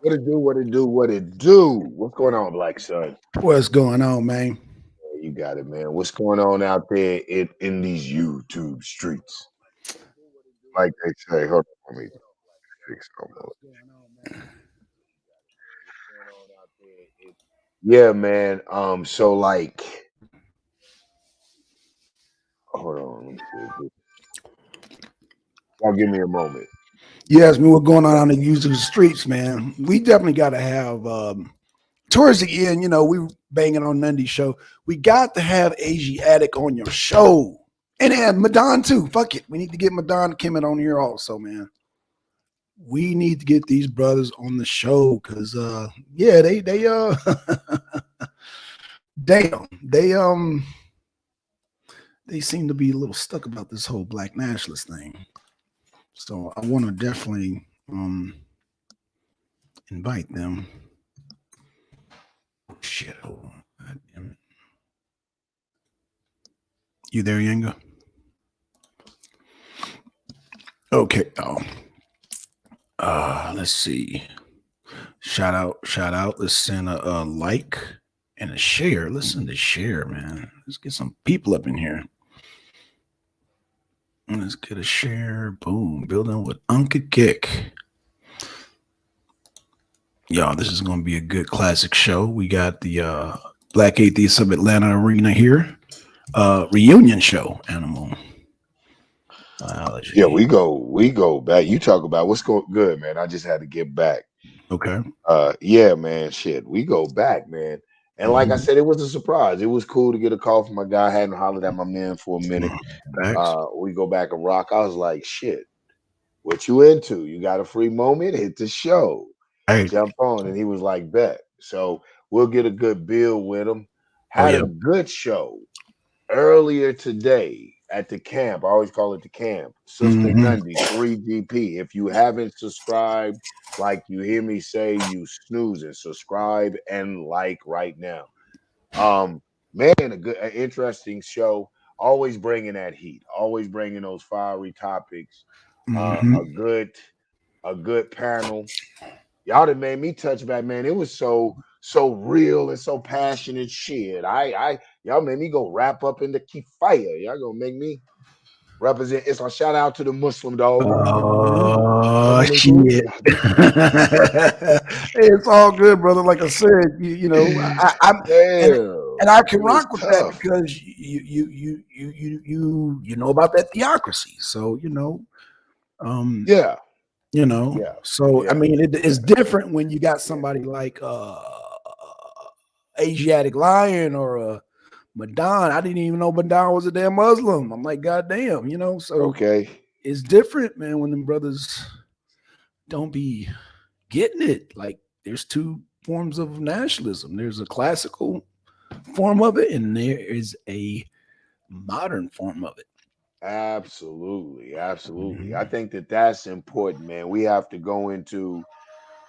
What it do? What it do? What it do? What's going on, Black Son? What's going on, man? Yeah, you got it, man. What's going on out there in these YouTube streets? Like they say, hold on, let me fix almost. Yeah, man. So like, hold on, let me see. Y'all give me a moment. You asked me what's going on the user streets, man. We definitely got to have towards the end. We banging on Nundy's show. We got to have Asiatic on your show, and Madon too. Fuck it, we need to get Madon Kimmett on here also, man. We need to get these brothers on the show because, yeah, they damn, they seem to be a little stuck about this whole black nationalist thing. So I want to definitely invite them. Shit, hold on. God damn it. You there, Yenga? Okay. Oh. Let's see. Shout out. Let's send a like and a share. Listen to share, man. Let's get some people up in here. Let's get a share. Boom. Building with ANKH. Y'all, this is gonna be a good classic show. We got the Black Atheists of Atlanta Arena here. Reunion show, animal Yeah, biology. we go back. You talk about what's going good, man. I just had to get back. Okay. Yeah, man, shit. We go back, man. And like I Mhm. said, it was a surprise. It was cool to get a call from my guy. I hadn't hollered at my man for a minute. Facts. We go back and rock. I was like, shit, what you into? You got a free moment? Hit the show. Hey. Jump on. And he was like, bet. So we'll get a good bill with him. Oh Had a yeah. good show earlier today at the camp. I always call it the camp. Sister Hmm. Nundy, 3GP. If you haven't subscribed, like you hear me say, you snoozing. Subscribe and like right now. Um, man, an interesting show. Always bringing that heat. Always bringing those fiery topics. Uh, Hmm. a good, a good panel. Y'all done made me touch back, man. It was so real and so passionate shit. Y'all made me go wrap up into Kifaya. Y'all gonna make me represent. It's a shout out to the Muslim dog. Oh Assalamualaikum. shit. Hey, it's all good, brother. Like I said, I'm and Damn, and I can it was rock with that tough. because you know about that theocracy. So um, Yeah, you know. yeah, So I yeah, mean, it's yeah, different when you got yeah. somebody like Asiatic Lion or Madon. I didn't even know Madon was a damn Muslim. I'm like, God damn, So Okay. it's different, man, when them brothers don't be getting it. Like there's two forms of nationalism. There's a classical form of it, and there is a modern form of it. Absolutely, absolutely. I Mhm. think that that's important, man. We have to go into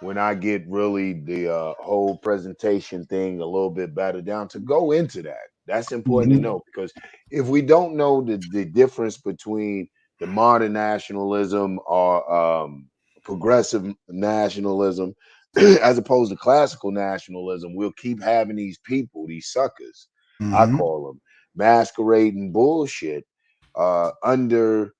when I get really the whole presentation thing a little bit better down to go into that. That's important to Mhm. know because if we don't know the difference between the modern nationalism or progressive nationalism as opposed to classical nationalism, we'll keep having these people, these suckers, I Mhm. call them, masquerading bullshit under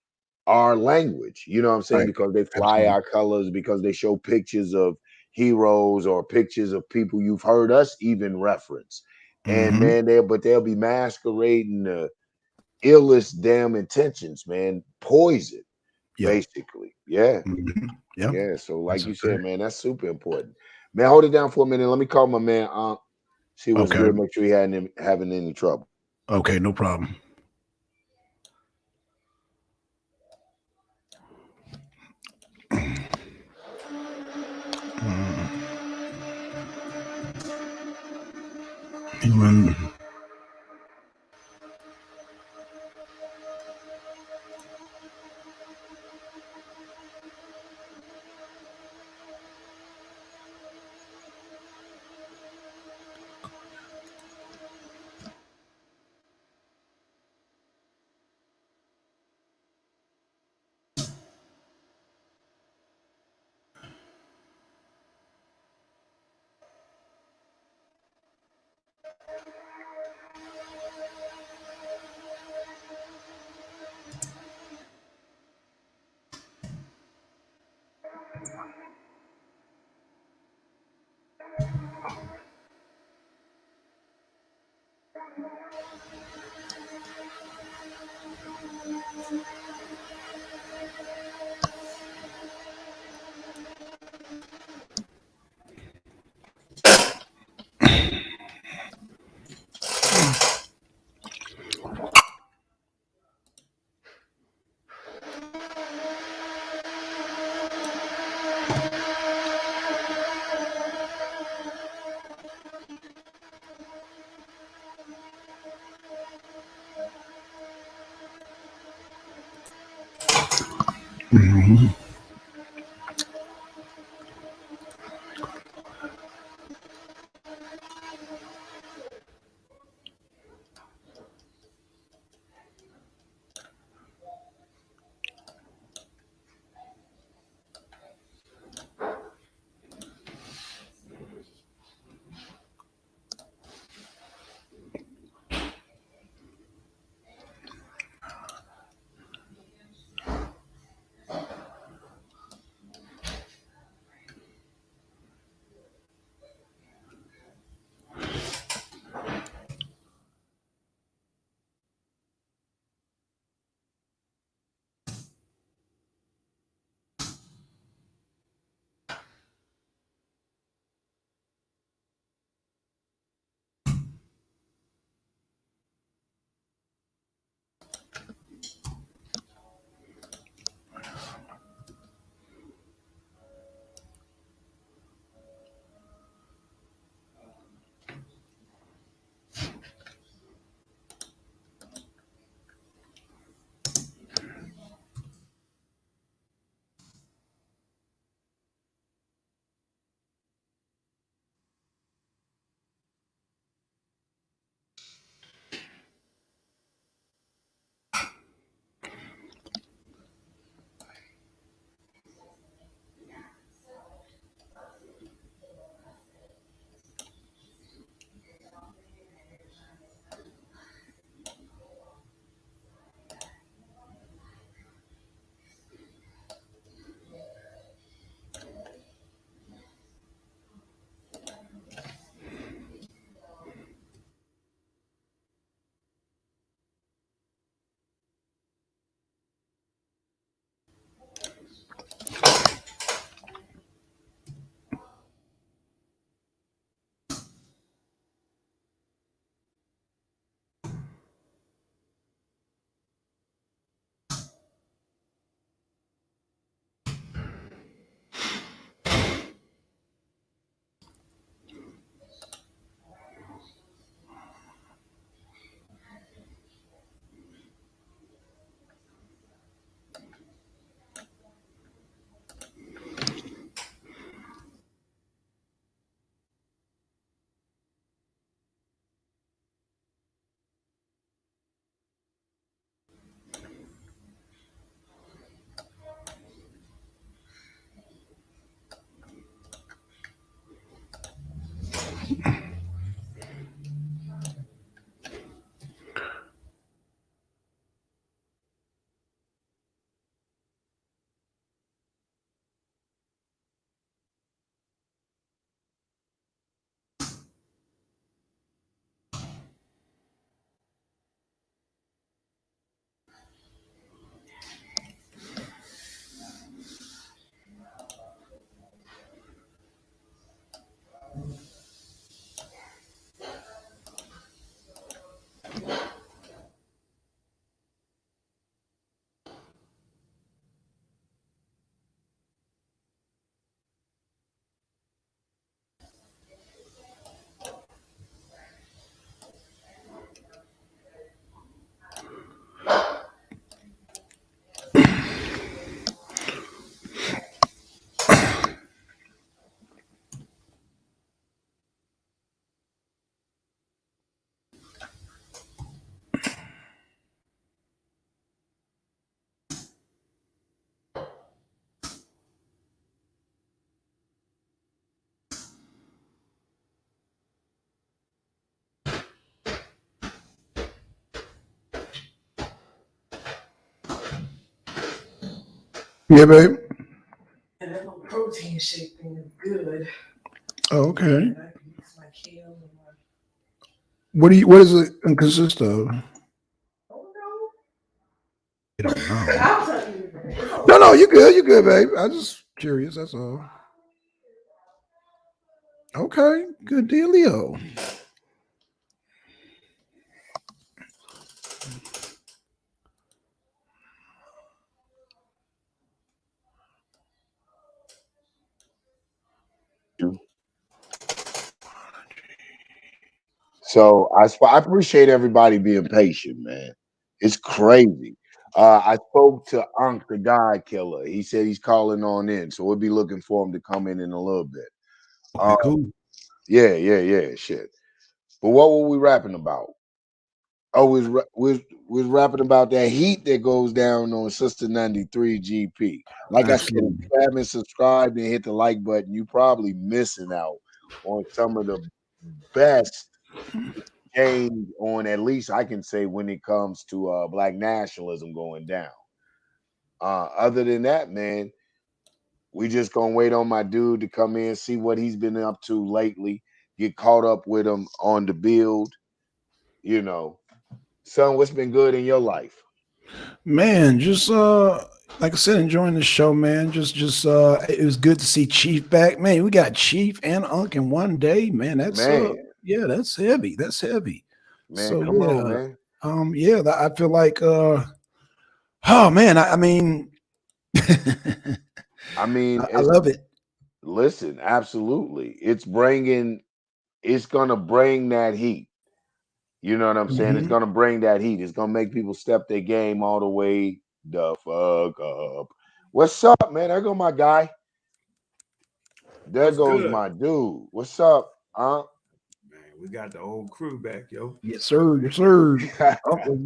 our language. You know what I'm saying? Right. Because they fly Absolutely. our colors, because they show pictures of heroes or pictures of people you've heard us even reference. And Mhm. man, they'll be masquerading the illest damn intentions, man. Poison, Yep. basically. Yeah. Mhm. Yep. Yeah. So That's like a you said, fact. man, that's super important. Man, hold it down for a minute. Let me call my man see what's Okay. good, make sure he hadn't having any trouble. Okay. No problem. Mm. Even Mhm. Yeah, babe. And that little protein shake thing is good. Oh, okay. And I can use my kale and my. What does it consist of? Oh no! You don't know. I'll tell you. It's No, okay. no, you good. You good, babe. I just curious. That's all. Okay, good dealio. So I appreciate everybody being patient, man. It's crazy. I spoke to Ankh, the guy killer. He said he's calling on in, so we'll be looking for him to come in a little bit. Okay, Uh, cool. yeah, shit. But what were we rapping about? Oh, we was rapping about that heat that goes down on Sister 93 GP. Like I said, if Absolutely. you haven't subscribed and hit the like button, you probably missing out on some of the best gained on, at least I can say, when it comes to black nationalism going down. Other than that, man, we just gonna wait on my dude to come in, see what he's been up to lately, get caught up with him on the build. You know, son, what's been good in your life? Man, just like I said, enjoying the show, man. Just it was good to see Chief back. Man, we got Chief and Unc in one day, man. That's Man, yeah, that's heavy. That's heavy. man, So come on, yeah. man. Yeah, I feel like oh man, I mean I I mean, it's love it. listen, absolutely. It's gonna bring that heat. You know what I'm saying? It's Mhm. gonna bring that heat. It's gonna make people step their game all the way the fuck up. What's up, man? There go my guy. There What's goes good, my dude. What's up? Huh? man? We got the old crew back, yo. Yes, sir. Yes, sir. Unc was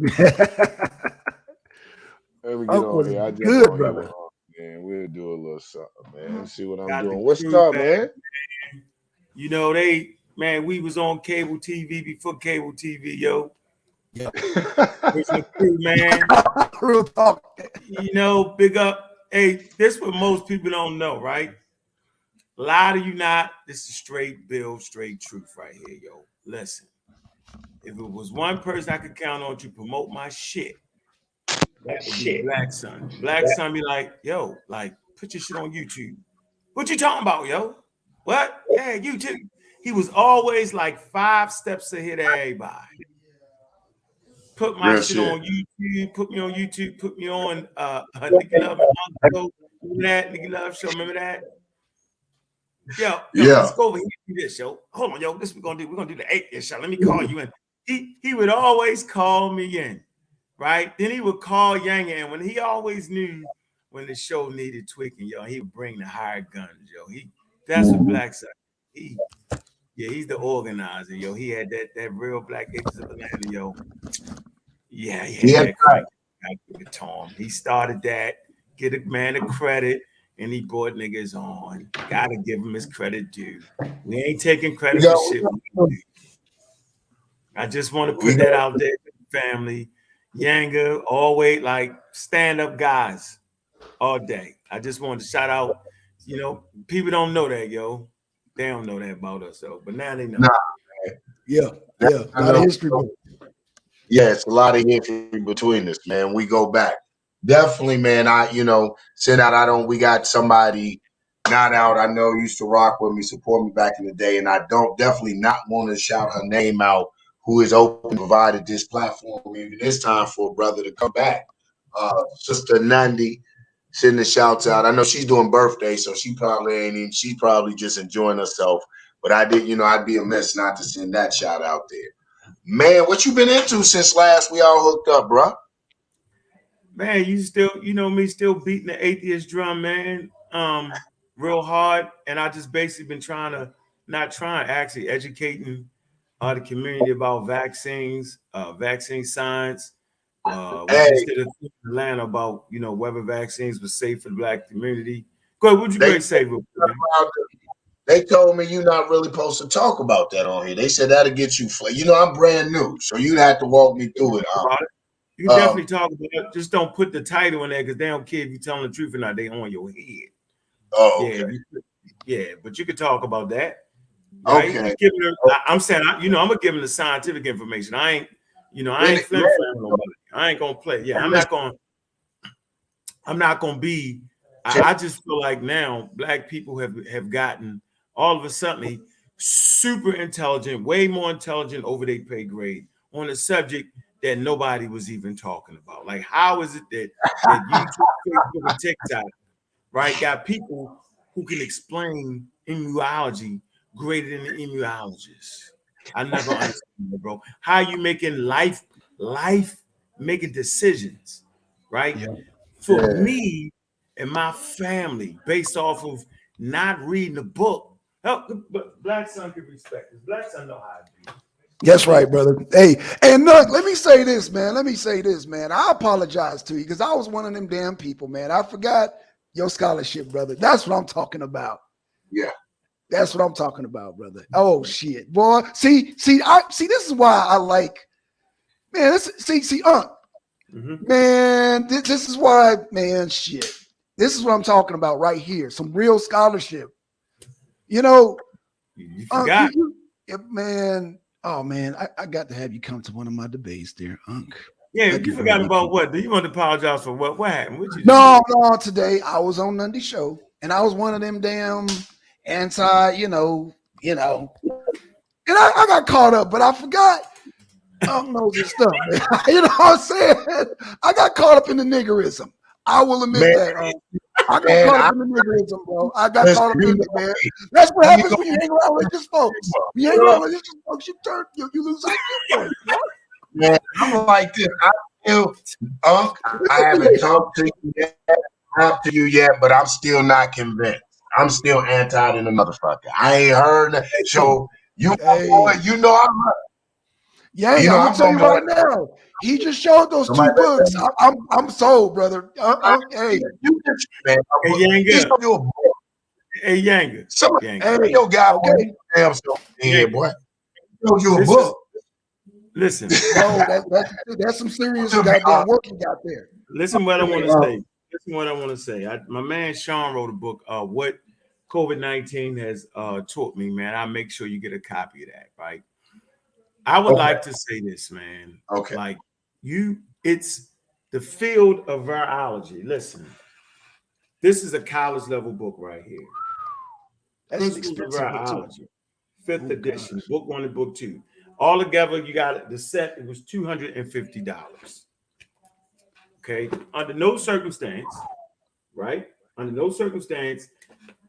Let me get Unc on was here. I jump good, on here with brother. man. We'll do a little something, man. See what I'm Got the doing. What's crew up, back. man? You know man. We was on cable TV before cable TV, yo. Yeah. Original crew, man. Real talk. Big up. Hey, this what most people don't know, right? Lie to you not. This is straight bill, straight truth right here, yo. Listen, if it was one person I could count on to promote my shit, that would be Black Son. Black Son be like, yo, like, put your shit on YouTube. What you talking about, yo? What? Yeah, YouTube. He was always like 5 steps ahead of everybody. Put my Real shit shit. on YouTube, put me on YouTube, put me on Nicky Love and Uncle. Remember that? Nicky Love show, remember that? Yo, let's Yeah. go over here and do this, yo. Hold on, yo. This we're gonna do. We're gonna do the 8th shot. Let me call you in. He would always call me in, right? Then he would call Yang in when he always knew when the show needed tweaking, yo. He would bring the hired guns, yo. That's what Black Side. He he's the organizer, yo. He had that real Black Acres of Atlanta, yo. Yeah, he had Yeah. that crank. I give it to him. He started that. Get a man the credit, and he brought niggas on. Gotta give him his credit due. We ain't taking We credit for got shit we do. I just want to we put that got out there to the family. Yanga, always like stand up guys all day. I just wanted to shout out, people don't know that, yo. They don't know that about us, though. But now they know. nah, Yeah, nah, yeah. A I lot of know. history. Yeah, it's a lot of history between us, man. We go back. Definitely, man. Send out. I don't. We got somebody not out. I know used to rock with me, support me back in the day, and I don't definitely not want to shout her name out. Who is open, provided this platform even this time for a brother to come back. Sister Nandi, sending the shouts out. I know she's doing birthday, so she probably ain't even. She's probably just enjoying herself. But I did, I'd be amiss not to send that shout out there. Man, what you been into since last we all hooked up, bro? Man, you still, me still beating the atheist drum, man. Real hard. And I just basically been trying to not trying, actually educating the community about vaccines, vaccine science. We Hey, just did a thing in Atlanta about, whether vaccines were safe for the black community. Go ahead, what you they going to say, real quick, man? they told me you're not really supposed to talk about that on here. They said that'll get you. I'm brand new, so you'd have to walk me through it. About it? You can definitely talk about it. Just don't put the title in there because they don't care if you're telling the truth or not. They on your head. Oh, Yeah, okay. yeah, but you could talk about that, right? Okay. I'm saying, I'm gonna give them the scientific information. I ain't, I Then ain't flim flam nobody. I ain't gonna play. Yeah, I'm not gonna be. I just feel like now black people have gotten all of a sudden super intelligent, way more intelligent over their pay grade on a subject that nobody was even talking about. Like, how is it that YouTube, Facebook, and TikTok, right, got people who can explain immunology greater than the immunologists? I never understand it, bro. How you making life making decisions, right? Yeah. For me and my family, based off of not reading a book. But black son can respect this. Black son know how to be. That's right, brother. Hey, and look, let me say this, man. Let me say this, man. I apologize to you because I was one of them damn people, man. I forgot your scholarship, brother. That's what I'm talking about. Yeah. That's what I'm talking about, brother. Oh shit, boy. See. This is why I like, man. Man. This is why, man. Shit. This is what I'm talking about right here. Some real scholarship. You know, You forgot. Man. Oh man, I got to have you come to one of my debates there, Unc. Yeah, you forgot about what? Do you want to apologize for what? What happened? What you No. Today I was on Nundy's show, and I was one of them damn anti, and I got caught up, but I forgot. Unc knows his stuff, man. You know what I'm saying? I got caught up in the niggerism. I will admit Man, that. I got man, caught up in the niggerism, bro. I got listen, caught up you in know it, man. me. That's what You happens know when you hang around religious folks. When you hang around religious folks, you lose IQ points. Bro. Man, I'm like this. I still, Unc, I haven't talked to you yet, but I'm still not convinced. I'm still anti than a motherfucker. I ain't heard that. So you, Hey. boy, you know I'm right. Yeah, You know I'm gonna tell you right like, now. He just showed those somebody 2 books. I'm sold, brother. Hey, you just, man, Hey, he Yanga. showed you a book. Hey, Yanga. Somebody, Yanga. hey, your guy, boy, okay. damn so in here, boy. He showed you a This is book. listen. No, that's some serious To be goddamn honest, work you got there. Listen what I to be want to honest. say. Listen what I want to say. My man Sean wrote a book, what COVID-19 has taught me, man. I make sure you get a copy of that, right? I would Okay. like to say this, man. Okay. Like it's the field of virology. Listen, this is a college level book right here. That's an Principles of expensive book too. Virology, fifth Oh edition, gosh. book 1 and book 2. All together, you got the set. It was $250. Okay, under no circumstance, right? Under no circumstance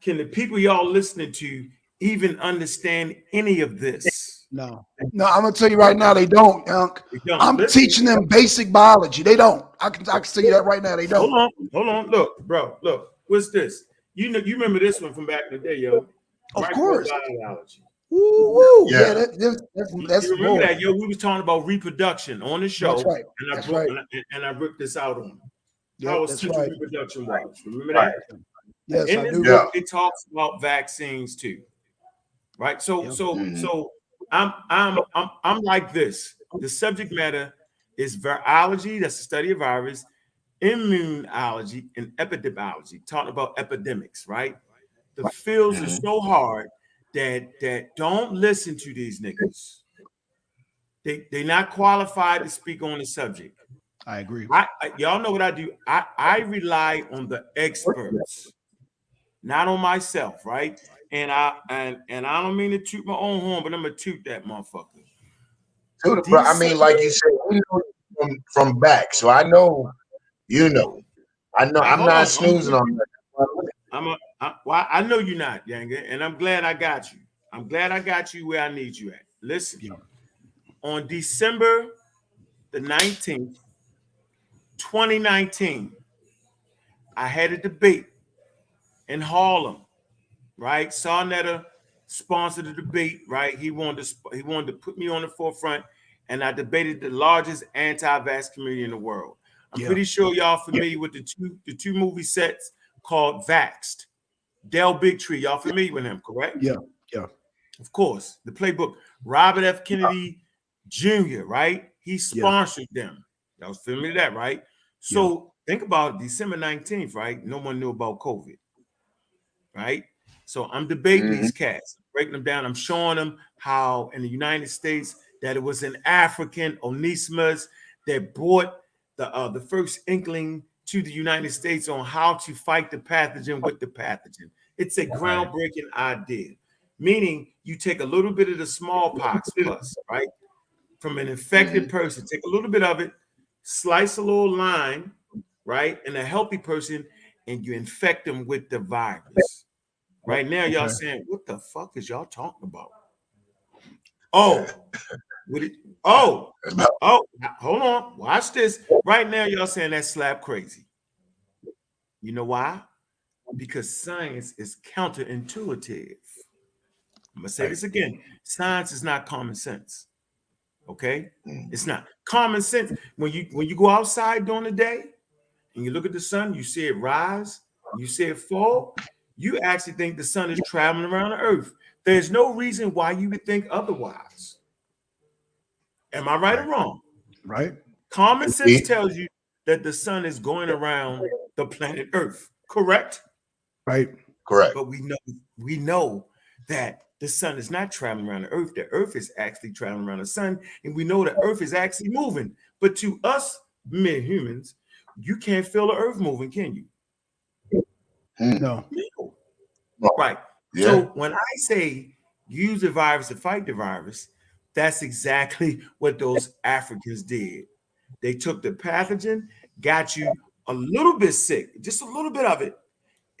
can the people y'all listening to even understand any of this. No, I'm gonna tell you right now, they don't, Unc. You don't I'm listen. teaching them basic biology. They don't. I can tell you that right now. They don't. Hold on. Look, bro. Look, what's this? You remember this one from back in the day, yo? Of course. Microbiology. Woo. Yeah. That's You remember boy. that, yo? We was talking about reproduction on the That's show, right. and I That's broke right. and I ripped this out on them. Yep, How that's essential right. reproduction was. Remember Right. that? Yes, In I this do. Yeah. book, it talks about vaccines too, right? So, Yep. so I'm like this. The subject matter is virology. That's the study of virus, immunology, and epidemiology. Talking about epidemics, right? The fields are so hard that don't listen to these niggas. They're not qualified to speak on the subject. I agree. Y'all know what I do. I rely on the experts, not on myself, right? And I don't mean to toot my own horn, but I'm gonna toot that motherfucker. But I These mean, like you said, we know you from back, so I know you know. I know I'm hold not on. snoozing on that. I know you're not, Yanga, and I'm glad I got you. I'm glad I got you where I need you at. Listen, Yeah. on December the 19th, 2019, I had a debate in Harlem, right? Sarnetta sponsored the debate, right? He wanted to put me on the forefront, and I debated the largest anti-vax community in the world. I'm Yeah. pretty sure y'all familiar with the two movie sets called Vaxxed. Del Bigtree, y'all familiar with him, correct? Yeah. Yeah. Of course. The playbook, Robert F. Kennedy Jr., right? He Yeah. sponsored them. Y'all feel me that, right? So think about it, December 19th, right? No one knew about COVID, right? So I'm debating these cats, breaking them down. I'm showing them how in the United States that it was an African Onesimus that brought the first inkling to the United States on how to fight the pathogen with the pathogen. It's a groundbreaking idea, meaning you take a little bit of the smallpox pus, right, from an infected person, take a little bit of it, slice a little line, right, in a healthy person, and you infect them with the virus. Right now, y'all saying, what the fuck is y'all talking about? Oh, what it, oh, oh, hold on. Watch this. Right now, y'all saying that's slap crazy. You know why? Because science is counterintuitive. I'm gonna say this again. Science is not common sense. Okay? It's not. Common sense. When you go outside during the day and you look at the sun, you see it rise, you see it fall, you actually think the sun is traveling around the earth. There's no reason why you would think otherwise. Am I right or wrong? Right. Common sense tells you that the sun is going around the planet Earth, correct? Right. Correct. But we know that the sun is not traveling around the earth. The earth is actually traveling around the sun, and we know the earth is actually moving. But to us men humans, you can't feel the earth moving, can you? No. No. Right. Yeah. So when I say use the virus to fight the virus, that's exactly what those Africans did. They took the pathogen, got you a little bit sick, just a little bit of it.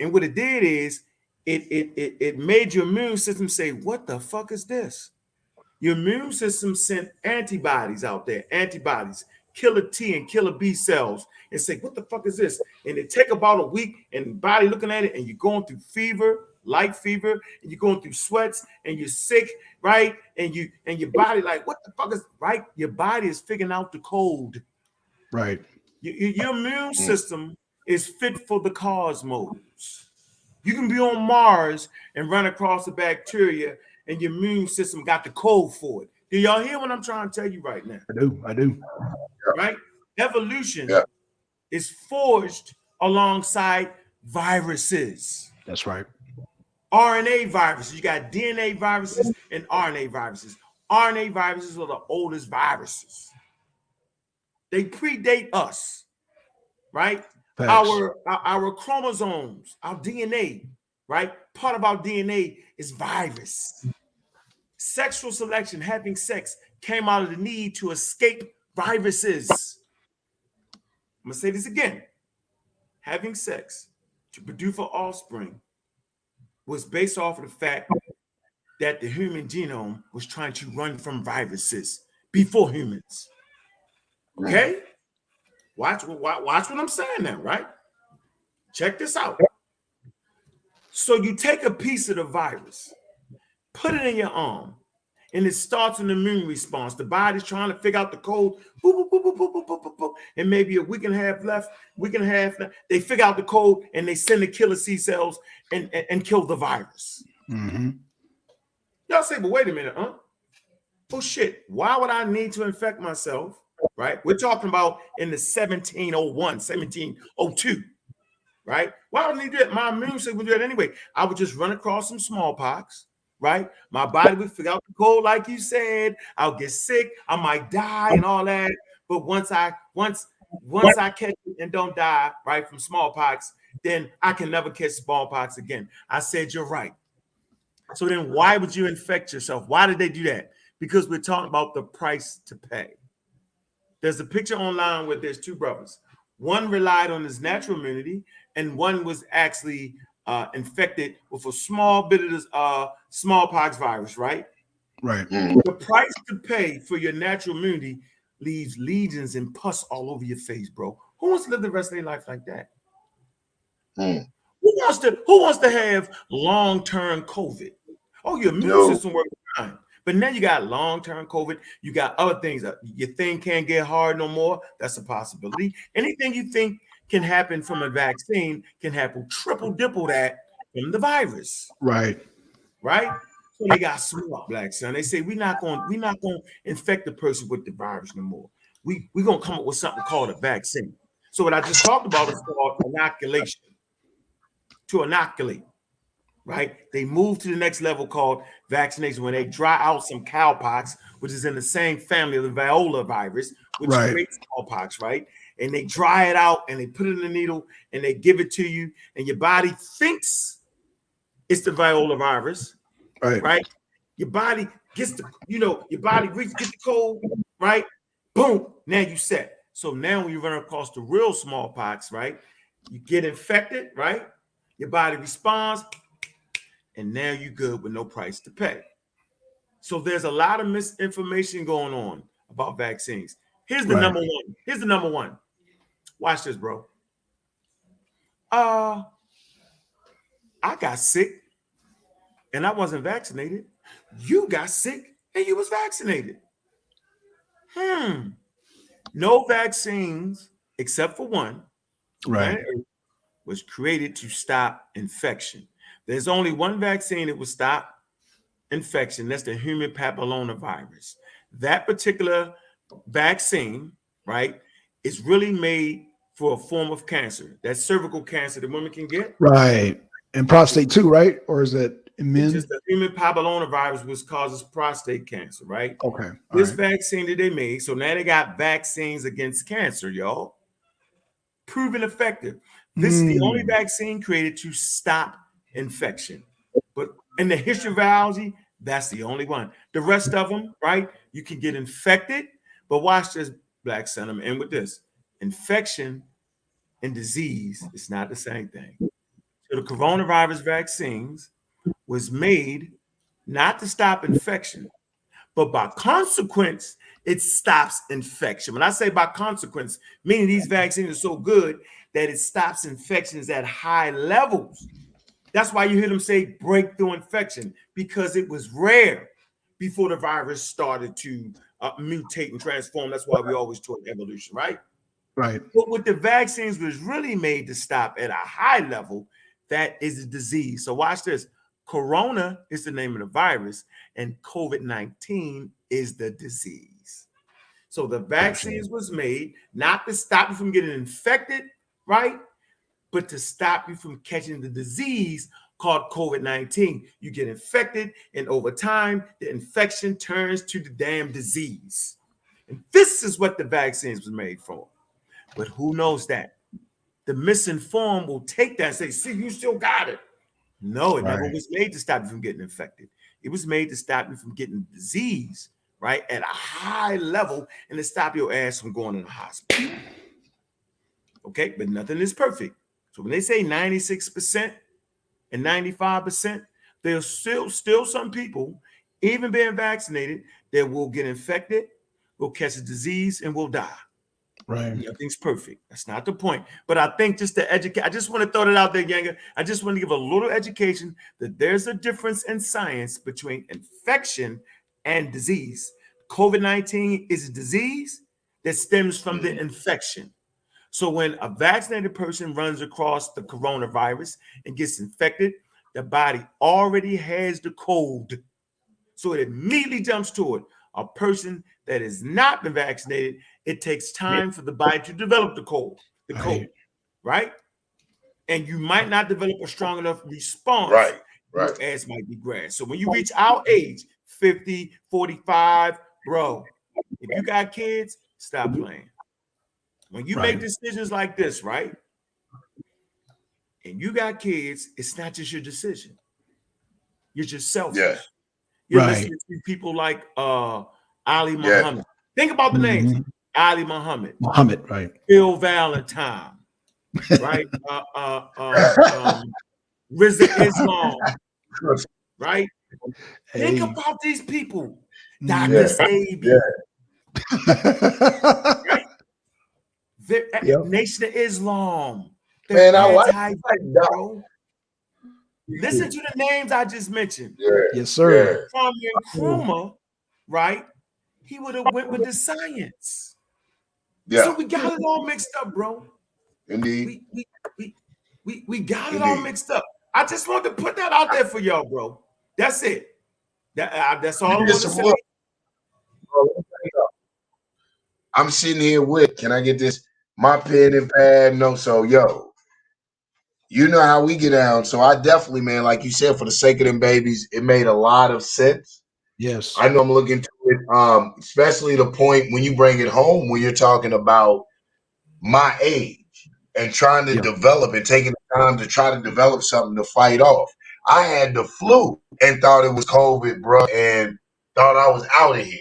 And what it did is it made your immune system say, what the fuck is this? Your immune system sent antibodies out there, antibodies, killer T and killer B cells, and say, what the fuck is this? And it take about a week and the body looking at it, and you're going through fever, light fever, and you're going through sweats, and you're sick, right? And your body like, what the fuck is right? Your body is figuring out the code. Right. Your immune system is fit for the cosmos. You can be on Mars and run across a bacteria, and your immune system got the code for it. Do y'all hear what I'm trying to tell you right now? I do. Right? Evolution Yeah. is forged alongside viruses. That's right. RNA viruses. You got DNA viruses and RNA viruses. RNA viruses are the oldest viruses. They predate us, right? Facts. Our chromosomes, our DNA, right? Part of our DNA is virus. Sexual selection, having sex, came out of the need to escape viruses. I'm gonna say this again. Having sex to produce an offspring was based off of the fact that the human genome was trying to run from viruses before humans. Okay? Watch what I'm saying now, right? Check this out. So you take a piece of the virus, put it in your arm, and it starts an immune response. The body's trying to figure out the code, boop, boop, boop, boop, boop, boop, boop, boop, and maybe a week and a half left, they figure out the code and they send the killer C cells and kill the virus. Y'all say, but wait a minute, huh? Oh shit, why would I need to infect myself, right? We're talking about in the 1701, 1702. Right? Why would I need that? My immune system would do that anyway. I would just run across some smallpox, right? My body would figure out the code, like you said. I'll get sick, I might die and all that. But once I catch it and don't die, right, from smallpox, then I can never catch smallpox again. I said you're right. So then why would you infect yourself? Why did they do that? Because we're talking about the price to pay. There's a picture online where there's two brothers. One relied on his natural immunity, and one was actually infected with a small bit of this smallpox virus, right? Right. The price to pay for your natural immunity leaves legions and pus all over your face, bro. Who wants to live the rest of their life like that? Who wants to have long-term COVID? Oh, your immune system works fine. But now you got long-term COVID. You got other things. Your thing can't get hard no more. That's a possibility. Anything you think can happen from a vaccine can happen triple that from the virus. Right. Right? So they got smart, Black son. They say we're not going to infect the person with the virus no more. we're gonna come up with something called a vaccine. So what I just talked about is called inoculation. To inoculate, right? They move to the next level called vaccination when they dry out some cowpox, which is in the same family of the viola virus, which Right. creates cowpox, right? And they dry it out and they put it in the needle and they give it to you, and your body thinks it's the viola virus, Right. right? Your body gets the, your body gets the cold, right? Boom, now you set. So now when you run across the real smallpox, right? You get infected, right? Your body responds, and now you're good with no price to pay. So there's a lot of misinformation going on about vaccines. Here's the number one. Here's the number one. Watch this, bro. I got sick and I wasn't vaccinated. You got sick and you was vaccinated. No vaccines except for one, Right. was created to stop infection. There's only one vaccine that will stop infection. That's the human papillomavirus. That particular vaccine, right, is really made for a form of cancer. That's cervical cancer that women can get. Right. And prostate too, right? Or is that in men? It's just the human papillomavirus, which causes prostate cancer, right? Okay. This vaccine that they made, so now they got vaccines against cancer, y'all. Proven effective. This is the only vaccine created to stop infection. But in the history of biology, that's the only one. The rest of them, right? You can get infected, but watch this, Black Son. I'm in with this. Infection and disease is not the same thing. So the coronavirus vaccines was made not to stop infection, but by consequence, it stops infection. When I say by consequence, meaning these vaccines are so good that it stops infections at high levels. That's why you hear them say breakthrough infection, because it was rare before the virus started to mutate and transform. That's why we always talk evolution, right? Right. But what the vaccines was really made to stop at a high level, that is a disease. So watch this. Corona is the name of the virus, and COVID-19 is the disease. So the vaccines was made not to stop you from getting infected, right? But to stop you from catching the disease called COVID-19. You get infected, and over time, the infection turns to the damn disease. And this is what the vaccines was made for. But who knows that? The misinformed will take that and say, see, you still got it. No, it never was made to stop you from getting infected. It was made to stop you from getting disease, right, at a high level, and to stop your ass from going to the hospital. Okay, but nothing is perfect. So when they say 96% and 95%, there's still some people, even being vaccinated, that will get infected, will catch a disease, and will die. Right. Nothing's perfect. That's not the point. But I think just to educate, I just want to throw that out there, Yanga. I just want to give a little education that there's a difference in science between infection and disease. COVID-19 is a disease that stems from the infection. So when a vaccinated person runs across the coronavirus and gets infected, the body already has the code. So it immediately jumps to it. A person that has not been vaccinated, it takes time for the body to develop the code, right? And you might not develop a strong enough response. Right. Your ass might be grass. So when you reach our age, 50, 45, bro, if you got kids, stop playing. When you make decisions like this, right? And you got kids, it's not just your decision. You're just selfish. Yeah. You're listening to people like Ali Muhammad. Think about the names. Ali Muhammad. Right. Bill Valentine. Right? Rizza Islam. Right? Think about these people. Dr. Sabi. Right? Nation of Islam. Man, I like bro. Listen to the names I just mentioned. Yes, sir. Kwame Nkrumah, right? He would have went with the science. Yeah. So we got it all mixed up, bro. Indeed. We got it all mixed up. I just wanted to put that out there for y'all, bro. That's it. That's all I want to say. I'm sitting here with, can I get this? My pen and pad. No, so yo, you know how we get down. So I definitely, man, like you said, for the sake of them babies, it made a lot of sense. Yes. I know I'm looking to it, especially the point when you bring it home when you're talking about my age and trying to Yeah. develop and taking the time to try to develop something to fight off. I had the flu and thought it was COVID, bro, and thought I was out of here.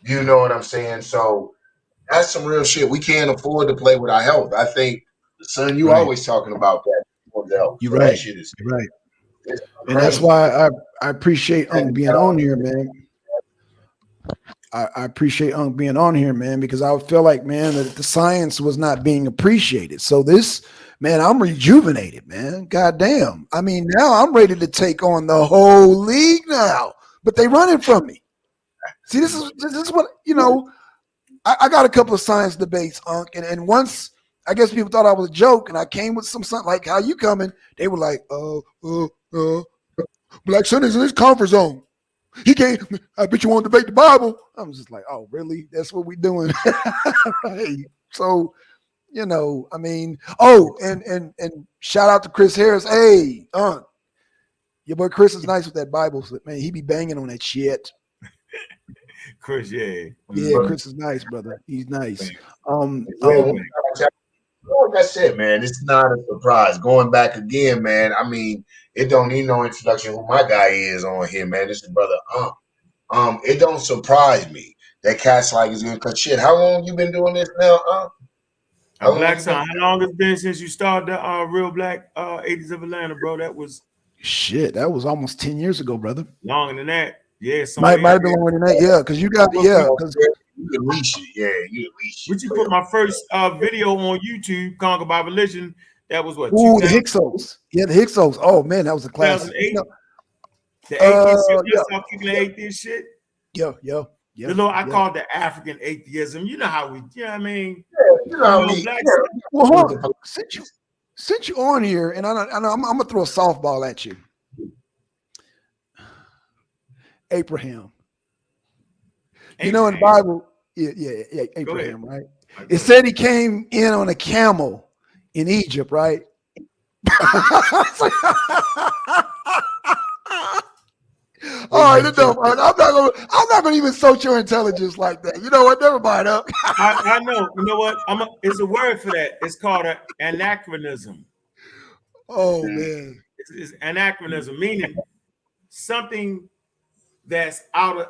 You know what I'm saying? So that's some real shit. We can't afford to play with our health. I think, son, you Right. always talking about that for the health. You're So that right. shit is You're right. it's And that's crazy. why I appreciate Unc being on here, man. I appreciate Unc being on here, man, because I feel like, man, that the science was not being appreciated. So this, man, I'm rejuvenated, man. God damn. I mean, now I'm ready to take on the whole league now, but they running from me. See, this is what, I got a couple of science debates, Unc, and once I guess people thought I was a joke, and I came with something like how you coming, they were like, Black Son is in his comfort zone. He can't. I bet you want to debate the Bible. I'm just like, oh, really? That's what we doing. Hey, so I mean, oh, and shout out to Chris Harris. Hey, your boy Chris is nice with that Bible. So, man, he be banging on that shit. Chris, yeah. Yeah, Chris is nice, brother. He's nice. Yeah, like I said, man, it's not a surprise. Going back again, man. I mean, it don't need no introduction who my guy is on here, man. This is brother it don't surprise me that cats like is gonna cut shit. How long you been doing this now, A How long Black you Son, been? how long it's been since you started the Real Black 80s of Atlanta, bro? That was Shit, that was almost 10 years ago, brother. longer than that. Yeah, Might somewhere. have been longer than that. Yeah, because you got because You at least shit. Yeah, you at least Which shit. you put my first video on YouTube, Conquer by Religion. That was what, ooh, the Hyksos. Yeah, the Hyksos. Oh man, that was a classic. 2008? The atheist shit, Yeah, I saw kicking the atheist shit. yeah. The little I call it the African atheism. You know how we, you know what I mean? You know how many? Black Well, hold on. Since you on here, and I know I'm gonna throw a softball at you. Abraham. You know in the Bible, yeah, Abraham, right? It said he came in on a camel in Egypt, right? All right, enough. I'm not gonna even insult your intelligence like that. You know what? Never mind. Up. I know. You know what? It's a word for that. It's called an anachronism. Oh man. It's anachronism, meaning something that's out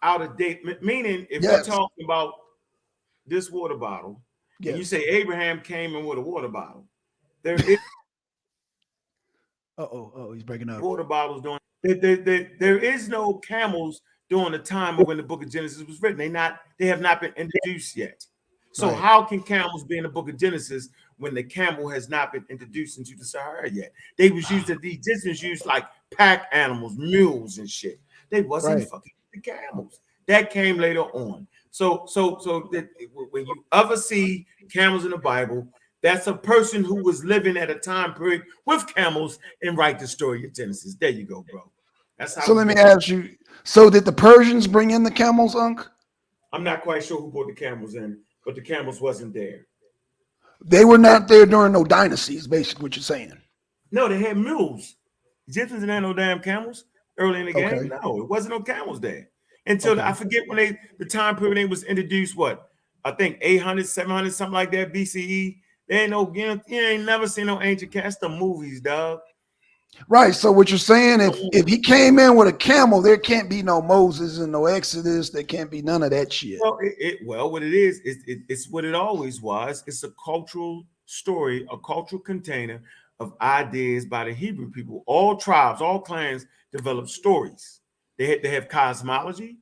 of date. Meaning, if we're Yes. talking about this water bottle, and you Yes. say Abraham came in with a water bottle, there is Oh, he's breaking up. water bottles doing. There is no camels during the time of when the Book of Genesis was written. They have not been introduced yet. So Right. how can camels be in the Book of Genesis when the camel has not been introduced into the Sahara yet? They was used the Egyptians used like pack animals, mules and shit. They wasn't Right. fucking the camels. That came later on. So that when you ever see camels in the Bible, that's a person who was living at a time period with camels and write the story of Genesis. There you go, bro. That's how. So let me ask you. So did the Persians bring in the camels, Unc? I'm not quite sure who brought the camels in, but the camels wasn't there. They were not there during no dynasties, basically what you're saying. No, they had mules. Egyptians didn't have no damn camels early in the game. Okay. No, it wasn't no camels there. Until I forget when the time period they was introduced, what? I think 800, 700, something like that, BCE. There ain't no, you ain't never seen no ancient cats. The movies, dog. Right. So what you're saying, if he came in with a camel, there can't be no Moses and no Exodus. There can't be none of that shit. Well, what it is, it's what it always was. It's a cultural story, a cultural container of ideas by the Hebrew people. All tribes, all clans develop stories. They have cosmology.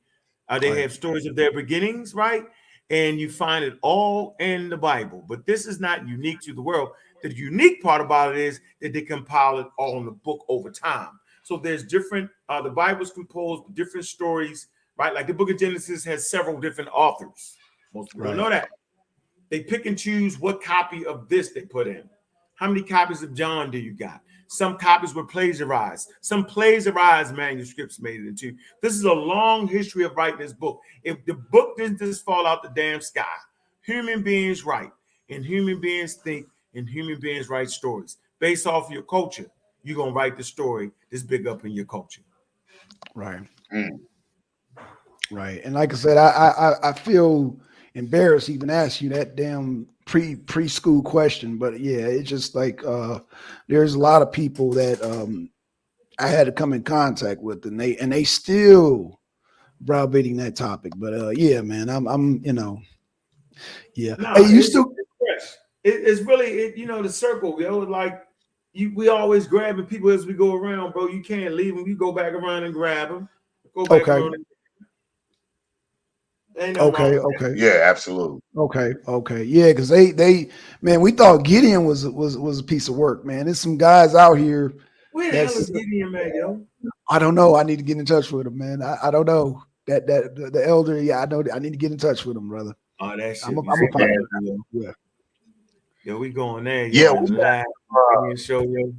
They have stories of their beginnings, right? And you find it all in the Bible. But this is not unique to the world. The unique part about it is that they compile it all in the book over time. So there's different, the Bible's composed of different stories, right? Like the book of Genesis has several different authors. Most people don't know that. They pick and choose what copy of this they put in. How many copies of John do you got? Some copies were plagiarized. Some plagiarized manuscripts made it into. This is a long history of writing this book. If the book didn't just fall out the damn sky, human beings write, and human beings think, and human beings write stories based off of your culture. You're gonna write the story that's big up in your culture. Right. Mm. Right. And like I said, I feel embarrassed even ask you that damn preschool question. But yeah, it's just like there's a lot of people that I had to come in contact with, and they still browbeating that topic. But yeah, man, I'm yeah. No, Hey, you still it's fresh. It's really the circle, yo. Like we always grabbing people as we go around, bro. You can't leave them. You go back around and grab them. Go back okay? around. Ain't nothing wrong Okay, with that. okay. Yeah, absolutely. Okay, yeah, because they man, we thought Gideon was a piece of work, man. There's some guys out here Where the hell that's is Gideon at, yo? I don't know. I need to get in touch with him, man. I don't know that the elder. Yeah, I know. I need to get in touch with him, brother. Oh, that I'm shit be a so find good, out. yo. Yeah. Yo, we going there, Yeah, yo. The last Gideon show, yo.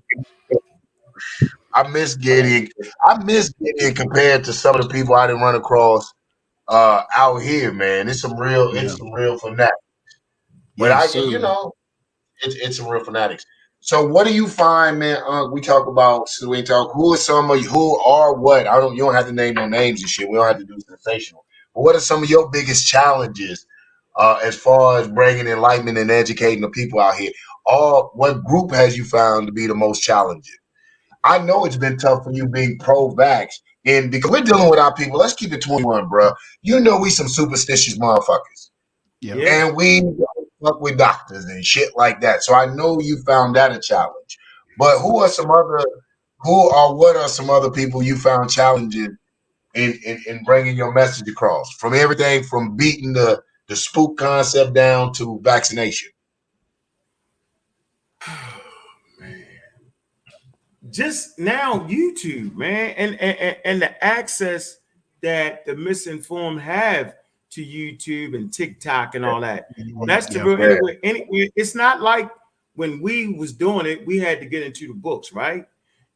I miss Gideon. I miss Gideon compared to some of the people I didn't run across out here, man. Yeah. It's some real fanatics. But Yes, sir. it's some real fanatics. So what do you find, man? We talk about so we talk who are some of you who are what? I don't you don't have to name no names and shit. We don't have to do sensational. But what are some of your biggest challenges as far as bringing enlightenment and educating the people out here? Or what group has you found to be the most challenging? I know it's been tough for you being pro-vax, and because we're dealing with our people. Let's keep it 21, bro. You know we some superstitious motherfuckers, Yeah. Yeah. and we don't fuck with doctors and shit like that. So I know you found that a challenge. But what are some other people you found challenging in bringing your message across? From everything from beating the spook concept down to vaccination. Man. Just now YouTube, man, and the access that the misinformed have to YouTube and TikTok and all that. That's the Yeah. real Yeah, anywhere. It's not like when we was doing it, we had to get into the books, right?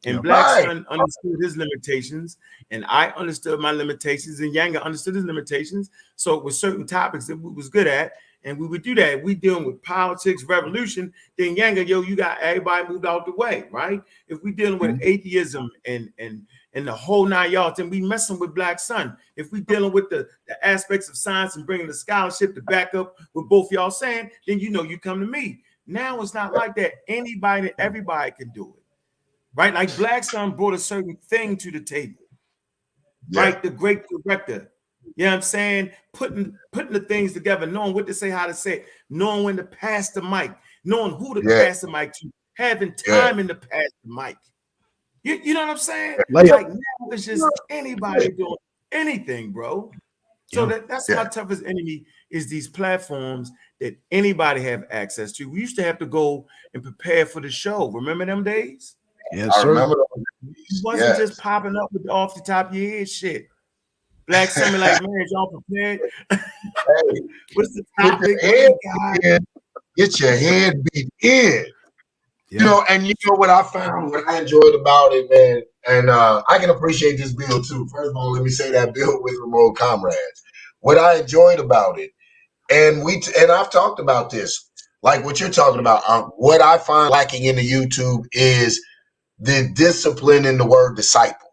Yeah. And Black right. Sun understood his limitations, and I understood my limitations, and Yanga understood his limitations. So with certain topics that we was good at, and we would do that. We dealing with politics, revolution. Then Yanga, yo, you got everybody moved out the way, right? If we dealing with atheism and the whole 9 yards, then we messing with Black Sun. If we dealing with the aspects of science and bringing the scholarship to back up what both y'all saying, then you come to me. Now it's not like that. Anybody, everybody can do it, right? Like Black Sun brought a certain thing to the table, Yeah, right? The great director. You know what I'm saying? Putting the things together, knowing what to say, how to say it, knowing when to pass the mic, knowing who to yeah, pass the mic to, having yeah, time in to pass the mic. You know what I'm saying? Layup. Like now it's just anybody doing anything, bro. So Yeah. that's my yeah. toughest enemy is these platforms that anybody have access to. We used to have to go and prepare for the show. Remember them days? Yes, I sir. remember those It days. wasn't just Yes. popping up with the off the top of your head shit. Black Summer, like, man, y'all prepared? Hey, What's the get topic? your What head we got? in, get your head beat in. Yeah. And you know what I found, what I enjoyed about it, man, and I can appreciate this bill too. First of all, let me say that bill with remote comrades. What I enjoyed about it, and I've talked about this, like what you're talking about. What I find lacking in the YouTube is the discipline in the word disciple.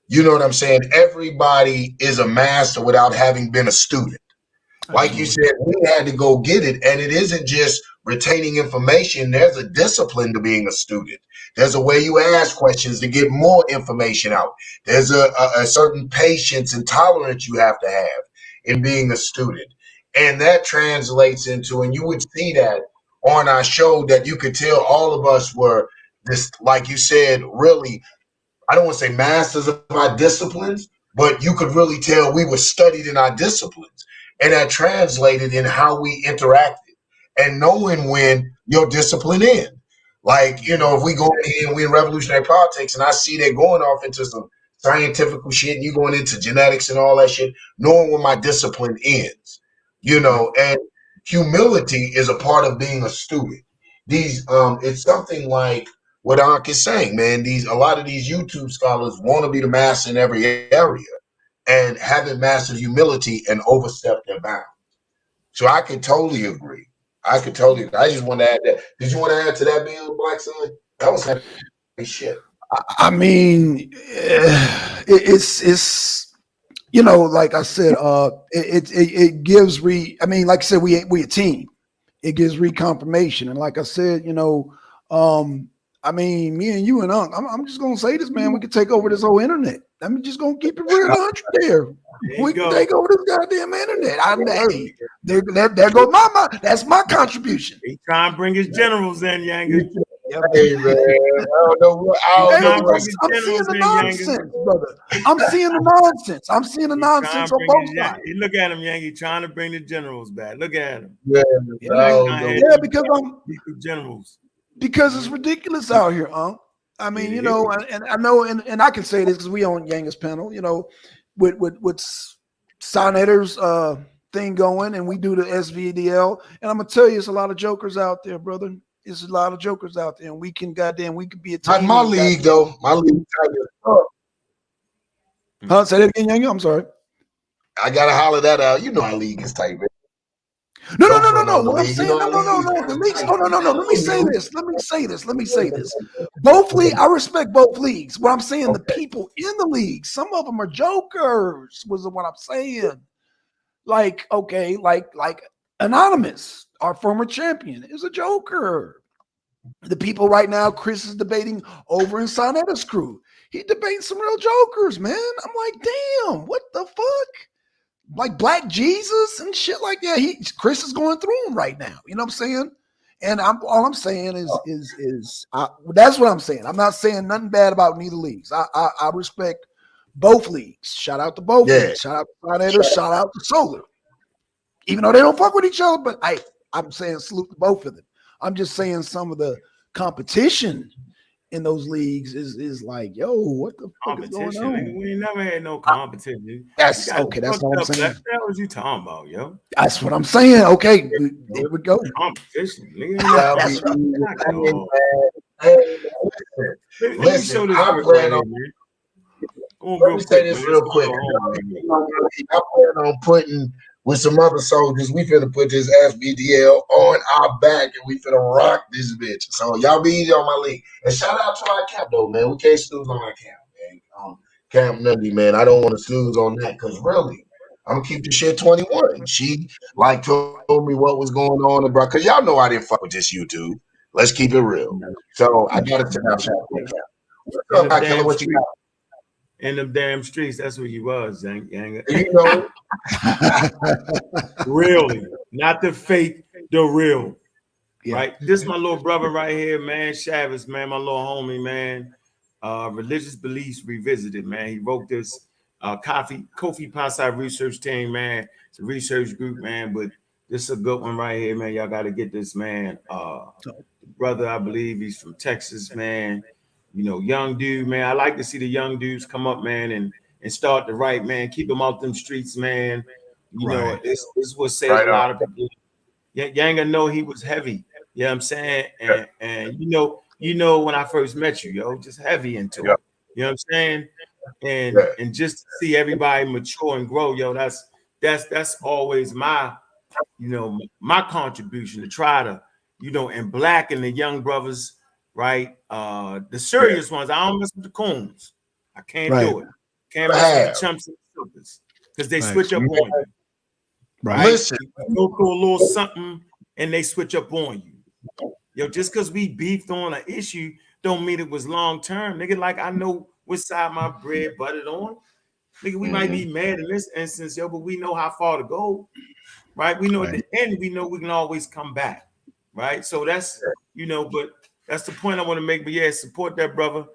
You know what I'm saying? Everybody is a master without having been a student. Like you Absolutely. said, we had to go get it. And it isn't just retaining information. There's a discipline to being a student. There's a way you ask questions to get more information out. There's a certain patience and tolerance you have to have in being a student. And that translates into, and you would see that on our show, that you could tell all of us were this, like you said, really, I don't want to say masters of our disciplines, but you could really tell we were studied in our disciplines. And that translated in how we interacted and knowing when your discipline ends. Like, if we go in, we in revolutionary politics, and I see they're going off into some scientific shit, and you going into genetics and all that shit, knowing when my discipline ends, Right. and humility is a part of being a student. It's something like what Ankh is saying, man. A lot of these YouTube scholars want to be the master in every area and haven't mastered humility and overstepped their bounds. So I could totally agree. I could totally agree. I just want to add that. Did you want to add to that, Bill Black Son? That was heavy shit. I mean, it's like I said, it gives I mean, like I said, we a team. It gives reconfirmation, and like I said, I mean, me and you and I'm just gonna say this, man. We could take over this whole internet. I'm just gonna keep it real 100 there. We can take over this goddamn internet. Hey, there goes that's my contribution. He trying to bring his generals in, Yanga. Hey, man, I don't know I'm seeing the nonsense, brother. I'm seeing the nonsense. I'm seeing the nonsense on both sides. Look at him, Yankee, trying to bring the generals back. Look at him. Yeah, because generals. Because it's ridiculous out here, I mean, and I know, and I can say this because we on Yanga's panel, with Sonetter's thing going, and we do the SVDL, and I'm gonna tell you, it's a lot of jokers out there, brother. It's a lot of jokers out there, and we can be a team. Not my league, though. My league. Huh? Say that again, Yanga. I'm sorry. I gotta holler that out. You know my league is tight, man. No. What I'm saying, no. The leagues. No. Let me say this. Both leagues. I respect both leagues. What I'm saying, the people in the league, some of them are jokers. Was what I'm saying. Like Anonymous, our former champion, is a joker. The people right now, Chris is debating over in Sonetta's crew. He debating some real jokers, man. I'm like, damn, what the fuck? Like Black Jesus and shit like that. Chris is going through them right now. You know what I'm saying? And all I'm saying is that's what I'm saying. I'm not saying nothing bad about neither leagues. I respect both leagues. Shout out to both leagues. Shout out to Sonetter. Shout out to Solar. Even though they don't fuck with each other, but I'm saying salute to both of them. I'm just saying some of the competition in those leagues is like, yo, what the fuck is going on? We never had no competition. That's okay. That's what I'm saying. What was you talking about, yo? That's what I'm saying. Okay, there we go. Competition. Listen, I plan on. Let me say this real quick. I plan on putting with some other soldiers. We finna put this SBDL on our back and we finna rock this bitch. So y'all be easy on my league. And shout out to our camp though, man. We can't snooze on our camp, man. Camp Nundy, man. I don't want to snooze on that because really, I'm gonna keep the shit 21. She told me what was going on, and bro, because y'all know I didn't fuck with this YouTube. Let's keep it real. So I gotta tell you, what's up, KILLA? What you got? In them damn streets, that's what he was, Yang. You know, really, not the fake, the real. Yeah. Right. This my little brother right here, man. Chavez, man, my little homie, man. Religious Beliefs Revisited, man. He wrote this Kofi Pasai research team, man. It's a research group, man. But this is a good one right here, man. Y'all got to get this, man. Brother, I believe he's from Texas, man. Young dude, man. I like to see the young dudes come up, man, and start to write, man. Keep them out them streets, man. You know, this what says a lot of people. Yanga know he was heavy. You know what I'm saying? And you know when I first met you, yo, just heavy into it. You know what I'm saying? And just to see everybody mature and grow, yo, that's always my, my contribution to try to, and Black and the young brothers, right? The serious ones, I don't mess with the coons. I can't do it. Can't mess with the chumps and suckers because they switch up on you. Right? Listen, go through a little something and they switch up on you. Yo, just because we beefed on an issue don't mean it was long term. Nigga, like I know which side my bread buttered on. Nigga, we might be mad in this instance, yo, but we know how far to go. Right? We know at the end, we know we can always come back. Right? So that's, but that's the point I want to make. But yeah, support that brother.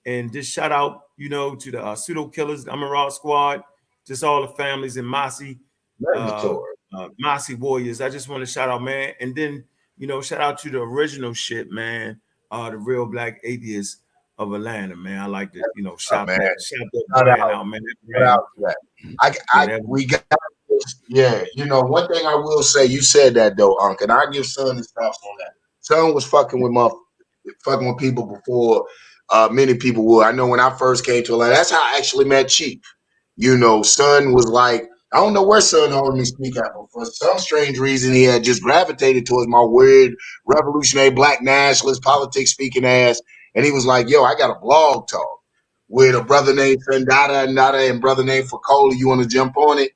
And just shout out, to the pseudo killers, the Amaral squad, just all the families in Mossy. Mossy Warriors. I just want to shout out, man. And then, shout out to the original shit, man. The real Black atheists of Atlanta, man. I like to, shout that brand out, man. We got one thing I will say, you said that though, Unc, and I give Son his props on that. Son was fucking with fucking with people before many people would. I know when I first came to Atlanta, that's how I actually met Chief. You know, Son was like, I don't know where Son heard me speak at, but for some strange reason, he had just gravitated towards my weird revolutionary black nationalist politics speaking ass. And he was like, yo, I got a blog talk with a brother named Sandata and Nada and brother named Fakola. You want to jump on it?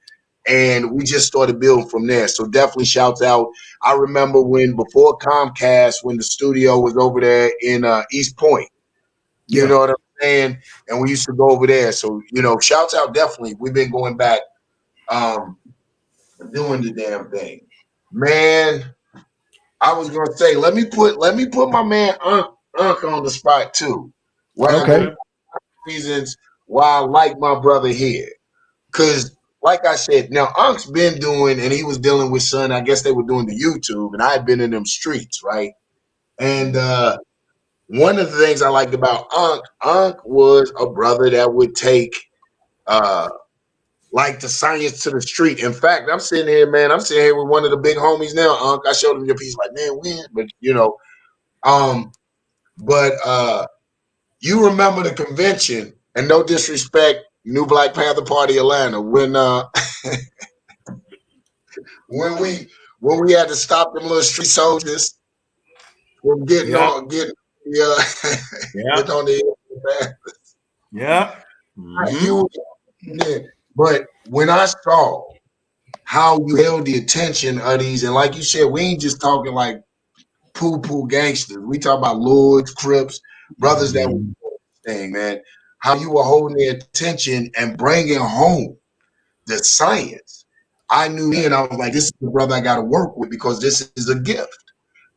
And we just started building from there. So definitely shouts out. I remember when before Comcast, when the studio was over there in East Point. You Yeah. know what I'm saying? And we used to go over there. So, you know, shouts out definitely. We've been going back um doing the damn thing. Man, I was gonna say, let me put my man Unc on the spot too. What I Okay. go reasons why I like my brother here. Cause like I said, now Unc's been doing and he was dealing with Son. I guess they were doing the YouTube and I had been in them streets, right? And one of the things I liked about Unc was a brother that would take uh like the science to the street. In fact, I'm sitting here, man. I'm sitting here with one of the big homies now, Unc. I showed him your piece, like, man, when? But you know, but you remember the convention, and no disrespect, New Black Panther Party Atlanta, when we when we had to stop them little street soldiers from getting Yep. on getting Yep. on the Yep. Mm-hmm. you yeah. But when I saw how you held the attention of these, and like you said, we ain't just talking like poo poo gangsters. We talk about lords, crips, brothers that were Mhm. thing, man. How you were holding their attention and bringing home the science. I knew then I was like, this is the brother I got to work with because this is a gift.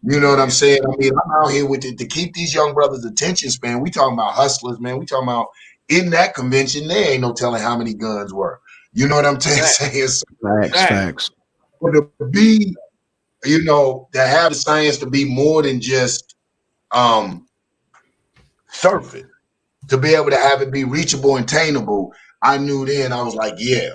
You know what I'm Yeah. saying? I mean, I'm out here with it to keep these young brothers' attention span. We talking about hustlers, man. We talking about in that convention, there ain't no telling how many guns were. You know what I'm Fact. saying? So Facts, Fact. facts. to be, you know, to have the science to be more than just um surface, to be able to have it be reachable and attainable, I knew then I was like, yeah,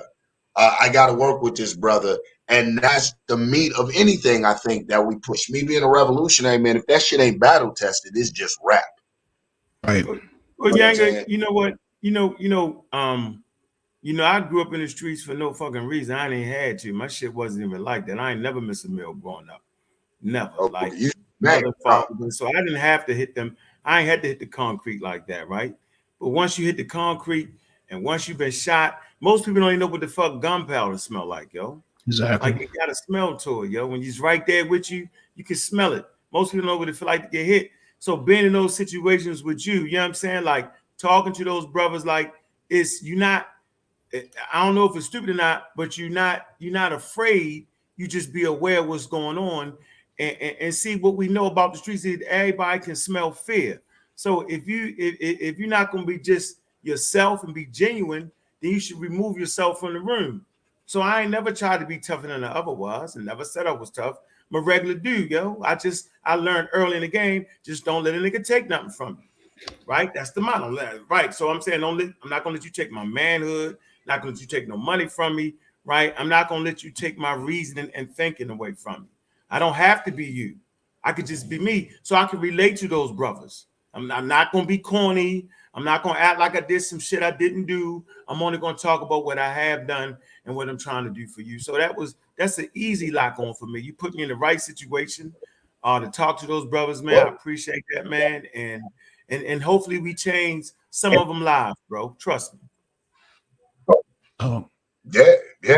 I got to work with this brother. And that's the meat of anything I think that we push. Me being a revolutionary, man, if that shit ain't battle tested, it's just rap. Right. Well, You know what I'm Yanga, saying? you know what? I grew up in the streets for no fucking reason. I ain't had to. My shit wasn't even like that. I ain't never missed a meal growing up. Never. Okay, Like you man, mother, bro. father. So I didn't have to hit them. I ain't had to hit the concrete like that, right? But once you hit the concrete and once you've been shot, most people don't even know what the fuck gunpowder smell like, yo. Exactly. Like it got a smell to it, yo. When he's right there with you, you can smell it. Most people know what it feel like to get hit. So being in those situations with you know what I'm saying? Like talking to those brothers, like it's you not I don't know if it's stupid or not, but you're not afraid. You just be aware of what's going on and see what we know about the streets. That everybody can smell fear. So if you're not going to be just yourself and be genuine, then you should remove yourself from the room. So I ain't never tried to be tougher than the other was, and never said I was tough. I'm a regular dude, yo. I learned early in the game. Just don't let a nigga take nothing from you. Right? That's the motto. Right. So I'm saying I'm not gonna let you take my manhood, not gonna let you take no money from me, right? I'm not gonna let you take my reasoning and thinking away from me. I don't have to be you. I could just be me. So I can relate to those brothers. I'm not gonna be corny. I'm not gonna act like I did some shit I didn't do. I'm only gonna talk about what I have done and what I'm trying to do for you. So that's an easy lock on for me. You put me in the right situation to talk to those brothers, man. I appreciate that, man. And hopefully we change some of them lives, bro. Trust me. Oh, Yeah, yeah.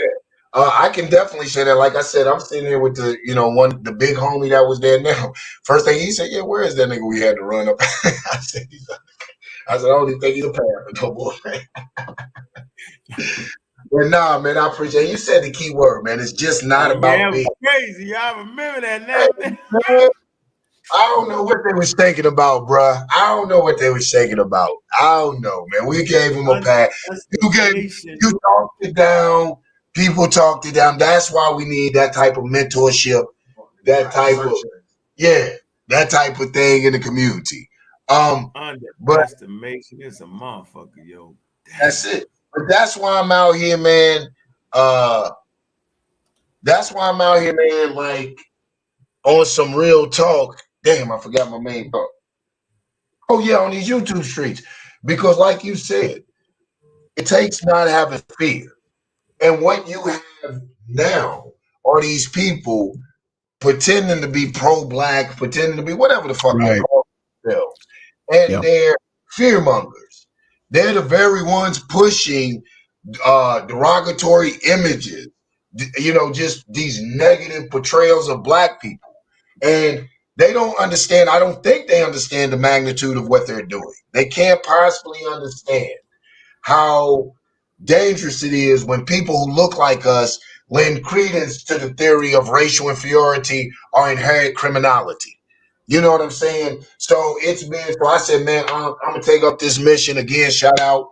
I can definitely say that. Like I said, I'm sitting here with the big homie that was there now. First thing he said, yeah, where is that nigga we had to run up? I said, I don't even think he's a parent no more, man. But nah, man, I appreciate it. You said the key word, man. It's just not Oh yeah, about it was being. crazy. Y'all remember that Hey, now? man, I don't know what they was thinking about, bruh. I don't know what they was shaking about. I don't know, man. We gave him a pass. Underestimation. You talked it down. People talked it down. That's why we need that type of mentorship, that type of yeah, that type of thing in the community. But Underestimation is a motherfucker, yo. that's Damn. it. But that's why I'm out here, man. Uh, that's why I'm out here, man. Like on some real talk. Damn, I forgot my main thought. Oh yeah, on these YouTube streets. Because like you said, it takes not having fear. And what you have now are these people pretending to be pro-black, pretending to be whatever the fuck they Right. call themselves. And Yeah. they're fear mongers. They're the very ones pushing derogatory images, just these negative portrayals of black people. And they don't understand. I don't think they understand the magnitude of what they're doing. They can't possibly understand how dangerous it is when people who look like us lend credence to the theory of racial inferiority or inherent criminality. You know what I'm saying? So so I said, man, I'm going to take up this mission again. Shout out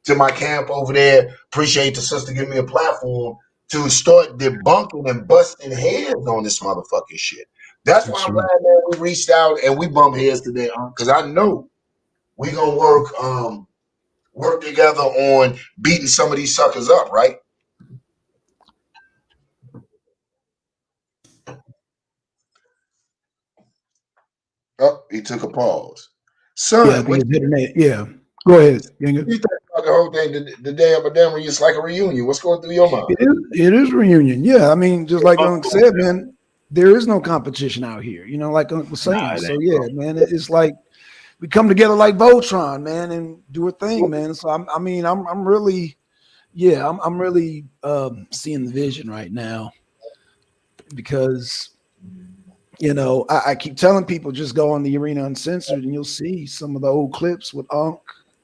to my camp over there. Appreciate the sister giving me a platform to start debunking and busting heads on this motherfucking shit. That's why That's I'm right. glad, man, we reached out and we bumped heads today, because I know we going to work together on beating some of these suckers up, right? Oh, he took a pause. Yeah, I Son, think what it's internet. Yeah. Go ahead, Younger. you think about the whole thing? The day of a demo, it's like a reunion. What's going through your mind? It is reunion. Yeah. I mean, just like Unc Uncle, said, man, there is no competition out here, like Unc was nah, saying. it So ain't, yeah, bro. man, it's like we come together like Voltron, man, and do a thing, man. So I'm really, yeah, I'm really seeing the vision right now because I keep telling people just go on the Arena Uncensored and you'll see some of the old clips with Unc,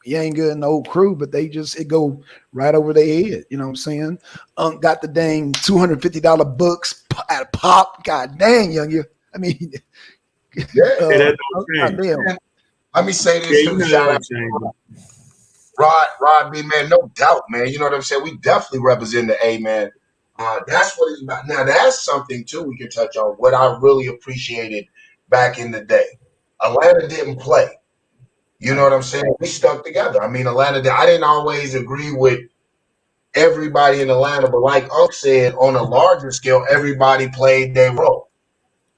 Yanga, and the old crew, but it go right over their head. You know what I'm saying? Unc got the dang $250 books at pop. God dang, Yanga. I mean, Yeah. Hey, that Unc, don't God change. damn. And let me say Yeah, this you too. know that Shout out don't change, bro. Rod B, man. No doubt, man. You know what I'm saying? We definitely represent the A, man. That's what it's about. Now, that's something too we can touch on. What I really appreciated back in the day. Atlanta didn't play. You know Right. what I'm saying? We stuck together. I mean, I didn't always agree with everybody in Atlanta, but like Unc said, on a larger scale, everybody played their role.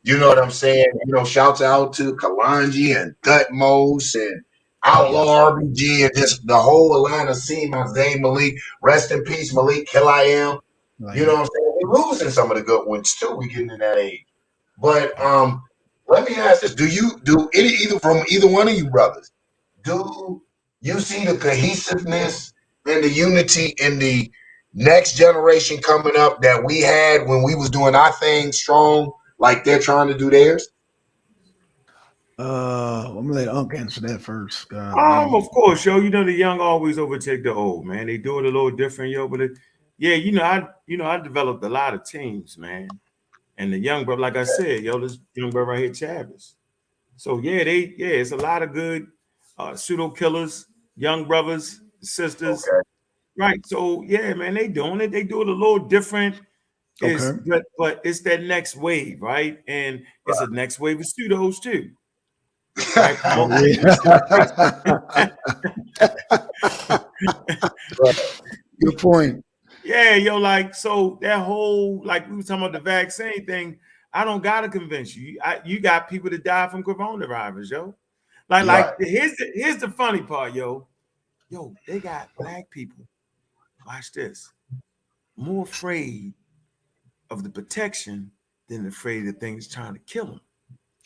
You know what I'm saying? Shouts out to Kalanji and Thutmose and Yeah. Outlaw RBG and just the whole Atlanta scene. My Zayn Malik, rest in peace, Malik, KILLA. I You know am. what I'm saying? We're losing some of the good ones too. We getting in that age. But let me ask this: either from either one of you brothers? Do you see the cohesiveness and the unity in the next generation coming up that we had when we was doing our thing strong, like they're trying to do theirs? I'm gonna let Unc answer that first. God dang. Of course, yo. You know the young always overtake the old, man. They do it a little different, yo. But yeah, I developed a lot of teams, man. And the young brother, like I said, yo, this young brother right here, Chavis. So yeah, it's a lot of good pseudo killers, young brothers, sisters, Okay. right? So yeah, man, they doing it. They do it a little different. Is Okay. but it's that next wave, right? And it's a next wave of pseudos too, right? Oh Promoting their new yeah. Good point. Yeah, yo, like so that whole like we were talking about the vaccine thing. I don't gotta convince you. You got people that die from coronavirus, yo. Like Right. here's the funny part, yo. Yo, they got black people. Watch this. More afraid of the protection than afraid of things trying to kill them.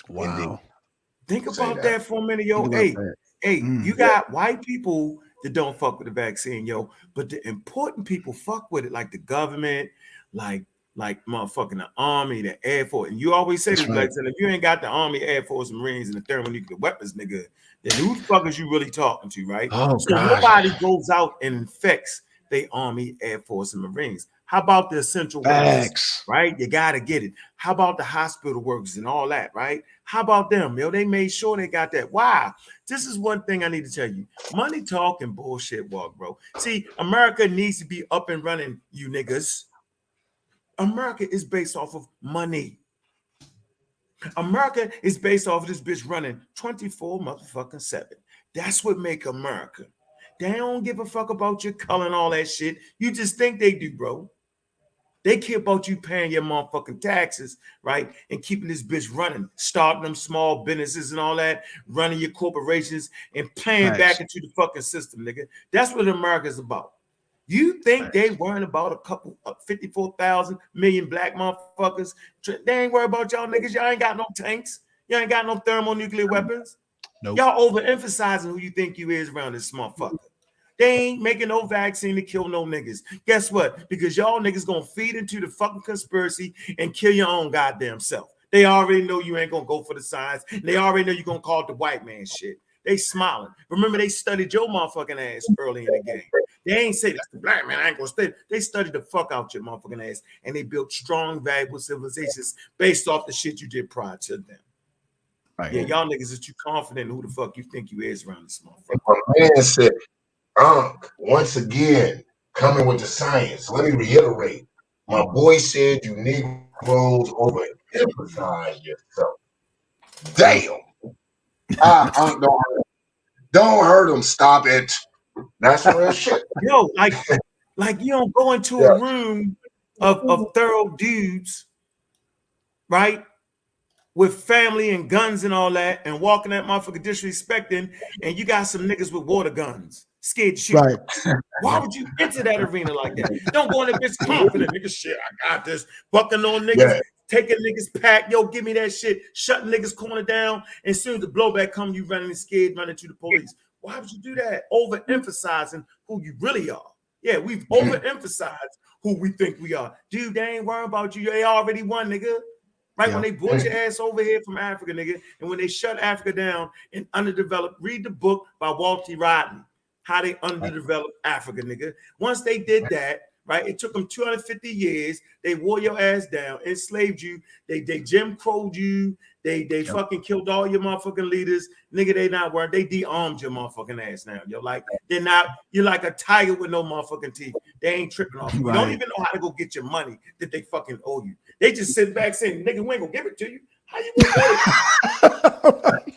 Indeed. Wow. Think Say about that. that for a minute, Think yo. about Hey, that. hey, you Mm. Yeah. got white people that don't fuck with the vaccine, yo. But the important people fuck with it, like the government, like like motherfucking the army, the air force. And you always say That's this, right. like, if you ain't got the army, air force, marines, and the thermonuclear weapons, nigga, then who the fuck is you really talking to, right? Oh So gosh. nobody goes out and infects the army, air force, and marines. How about the essential workers? Facts. Right? You got to get it. How about the hospital workers and all that, right? How about them? Yo, they made sure they got that. Why? This is one thing I need to tell you. Money talk and bullshit walk, bro. See, America needs to be up and running, you niggas. America is based off of money. America is based off of this bitch running 24 motherfucking 7. That's what make America. They don't give a fuck about your color and all that shit. You just think they do, bro. They care about you paying your motherfucking taxes, right? And keeping this bitch running, starting them small businesses and all that, running your corporations and paying back into the fucking system, nigga. That's what America's about. You think they worrying about a couple of 54,000 million black motherfuckers? They ain't worried about y'all niggas. Y'all ain't got no tanks. Y'all ain't got no thermonuclear weapons. Nope. Y'all overemphasizing who you think you is around this motherfucker. They ain't making no vaccine to kill no niggas. Guess what? Because y'all niggas gonna feed into the fucking conspiracy and kill your own goddamn self. They already know you ain't gonna go for the science. They already know you gonna call it the white man shit. They smiling. Remember, they studied your motherfucking ass early in the game. They ain't say that's the black man. I ain't gonna stay. They studied the fuck out your motherfucking ass, and they built strong, valuable civilizations based off the shit you did prior to them. Right. Yeah, y'all niggas is too confident in who the fuck you think you is around this motherfucker. My man said, once again, coming with the science. Let me reiterate. My boy said you Negroes overemphasize yourself. Damn. Don't hurt him. Stop it. That's real shit. Yo, like you don't go into a room of thorough dudes, right? With family and guns and all that, and walking that motherfucker disrespecting, and you got some niggas with water guns, scared to shoot. Right. Why would you enter that arena like that? Don't go in that bitch confident, nigga. Shit, I got this. Bucking on niggas, taking niggas pack. Yo, give me that shit. Shutting niggas corner down. And as soon as the blowback come, you running scared, running to the police. Why would you do that? Overemphasizing who you really are. Yeah, we've overemphasized who we think we are. Dude, they ain't worrying about you. They already won, nigga. Right, when they brought your ass over here from Africa, nigga, and when they shut Africa down and underdeveloped, read the book by Walter Rodney, How They Underdeveloped Africa, nigga. Once they did that, right, it took them 250 years. They wore your ass down, enslaved you. They Jim Crow'd you. They fucking killed all your motherfucking leaders. Nigga, they not worried. They de-armed your motherfucking ass now. You're like, you're like a tiger with no motherfucking teeth. They ain't tripping off you. You don't even know how to go get your money that they fucking owe you. They just sit back saying, nigga, we ain't gonna give it to you. How you gonna get it?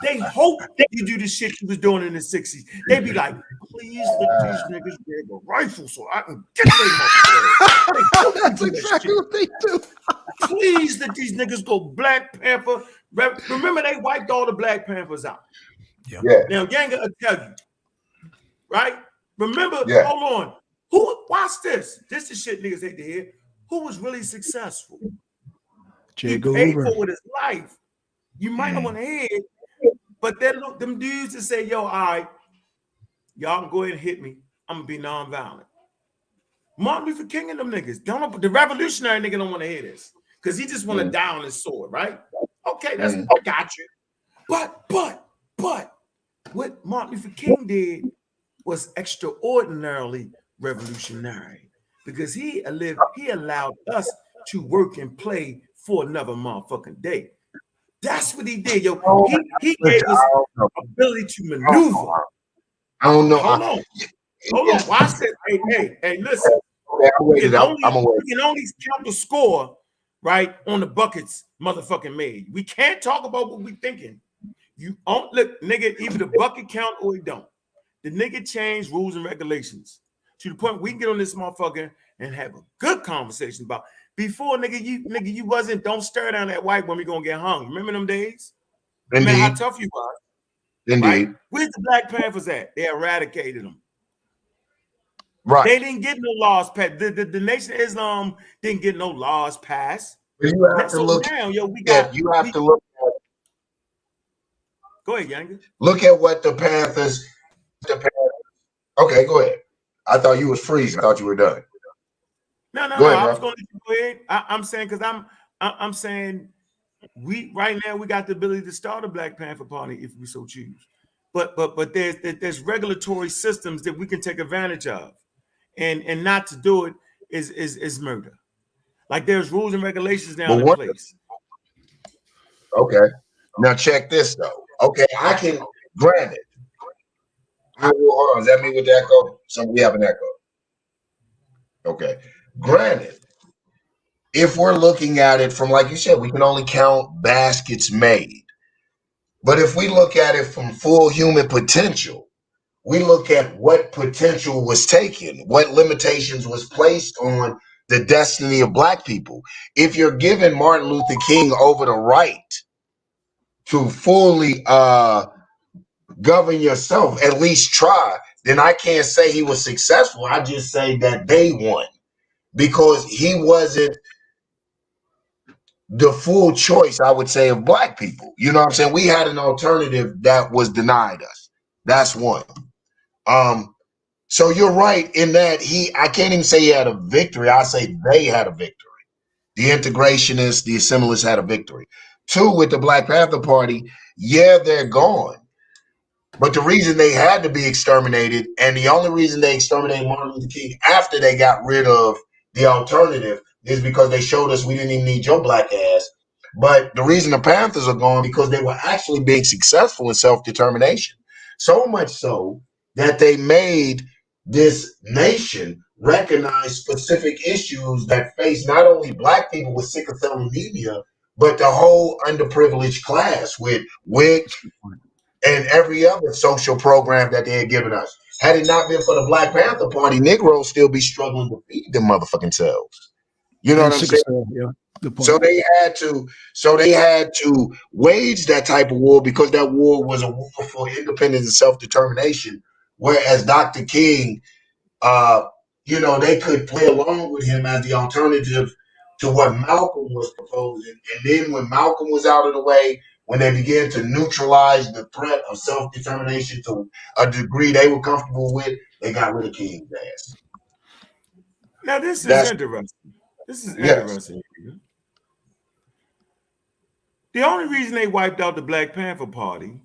They hope that you do the shit you was doing in the 60s. They be like, please let these niggas grab a rifle so I can get their motherfuckers. That's exactly what they do. Please let these niggas go Black Panther. Remember, they wiped all the Black Panthers out. Yeah. Now, Yanga will tell you, right? Remember, hold on. Watch this. This is shit niggas hate to hear. Who was really successful? He paid for with his life. You might not want to hear it, but then look, them dudes that say, yo, all right, y'all can go ahead and hit me. I'm gonna be nonviolent. Martin Luther King and them niggas, the revolutionary nigga don't want to hear this because he just want to die on his sword, right? Okay, I got you. But what Martin Luther King did was extraordinarily revolutionary because he allowed us to work and play for another motherfucking day. That's what he did, yo. He gave us ability to maneuver. I don't know. Hold on. Watch this. Hey, listen. We can only count the score, right, on the buckets motherfucking made. We can't talk about what we thinking. You don't look, nigga, either the bucket count or it don't. The nigga changed rules and regulations to the point we can get on this motherfucker and have a good conversation about. Before, nigga, you wasn't, don't stir down that white woman, you're gonna get hung. Remember them days? Remember how tough you was? Indeed. Right? Where's the Black Panthers at? They eradicated them. Right. They didn't get no laws passed. The Nation of Islam didn't get no laws passed. You have to look now, yo, Go ahead, Yanga. Look at what the Panthers. Okay, go ahead. I thought you was freezing. I thought you were done. No. I was going to go ahead. I'm saying because I'm saying we right now we got the ability to start a Black Panther Party if we so choose. But there's regulatory systems that we can take advantage of, and not to do it is murder. Like there's rules and regulations now in place. Okay. Now check this though. Okay, I can grant it. Hold on. Is that me with the echo? So we have an echo. Okay. Granted, if we're looking at it from, like you said, we can only count baskets made. But if we look at it from full human potential, we look at what potential was taken, what limitations was placed on the destiny of black people. If you're giving Martin Luther King over the right to fully govern yourself, at least try, then I can't say he was successful. I just say that they won because he wasn't the full choice, I would say, of black people. You know what I'm saying? We had an alternative that was denied us. That's one. So you're right in that I can't even say he had a victory. I say they had a victory. The integrationists, the assimilants had a victory. Two, with the Black Panther Party, yeah, they're gone. But the reason they had to be exterminated, and the only reason they exterminated Martin Luther King after they got rid of the alternative, is because they showed us we didn't even need your black ass. But the reason the Panthers are gone because they were actually being successful in self-determination. So much so that they made this nation recognize specific issues that face not only black people with sickle cell anemia, but the whole underprivileged class with WIC and every other social program that they had given us. Had it not been for the Black Panther Party, Negroes still be struggling to feed them motherfucking selves. You know what I'm saying? Yeah, good point. So they had to wage that type of war because that war was a war for independence and self-determination. Whereas Dr. King, they could play along with him as the alternative to what Malcolm was proposing. And then when Malcolm was out of the way, when they began to neutralize the threat of self-determination to a degree they were comfortable with, they got rid of King's ass. Now this is That's interesting. This is yes. interesting. The only reason they wiped out the Black Panther Party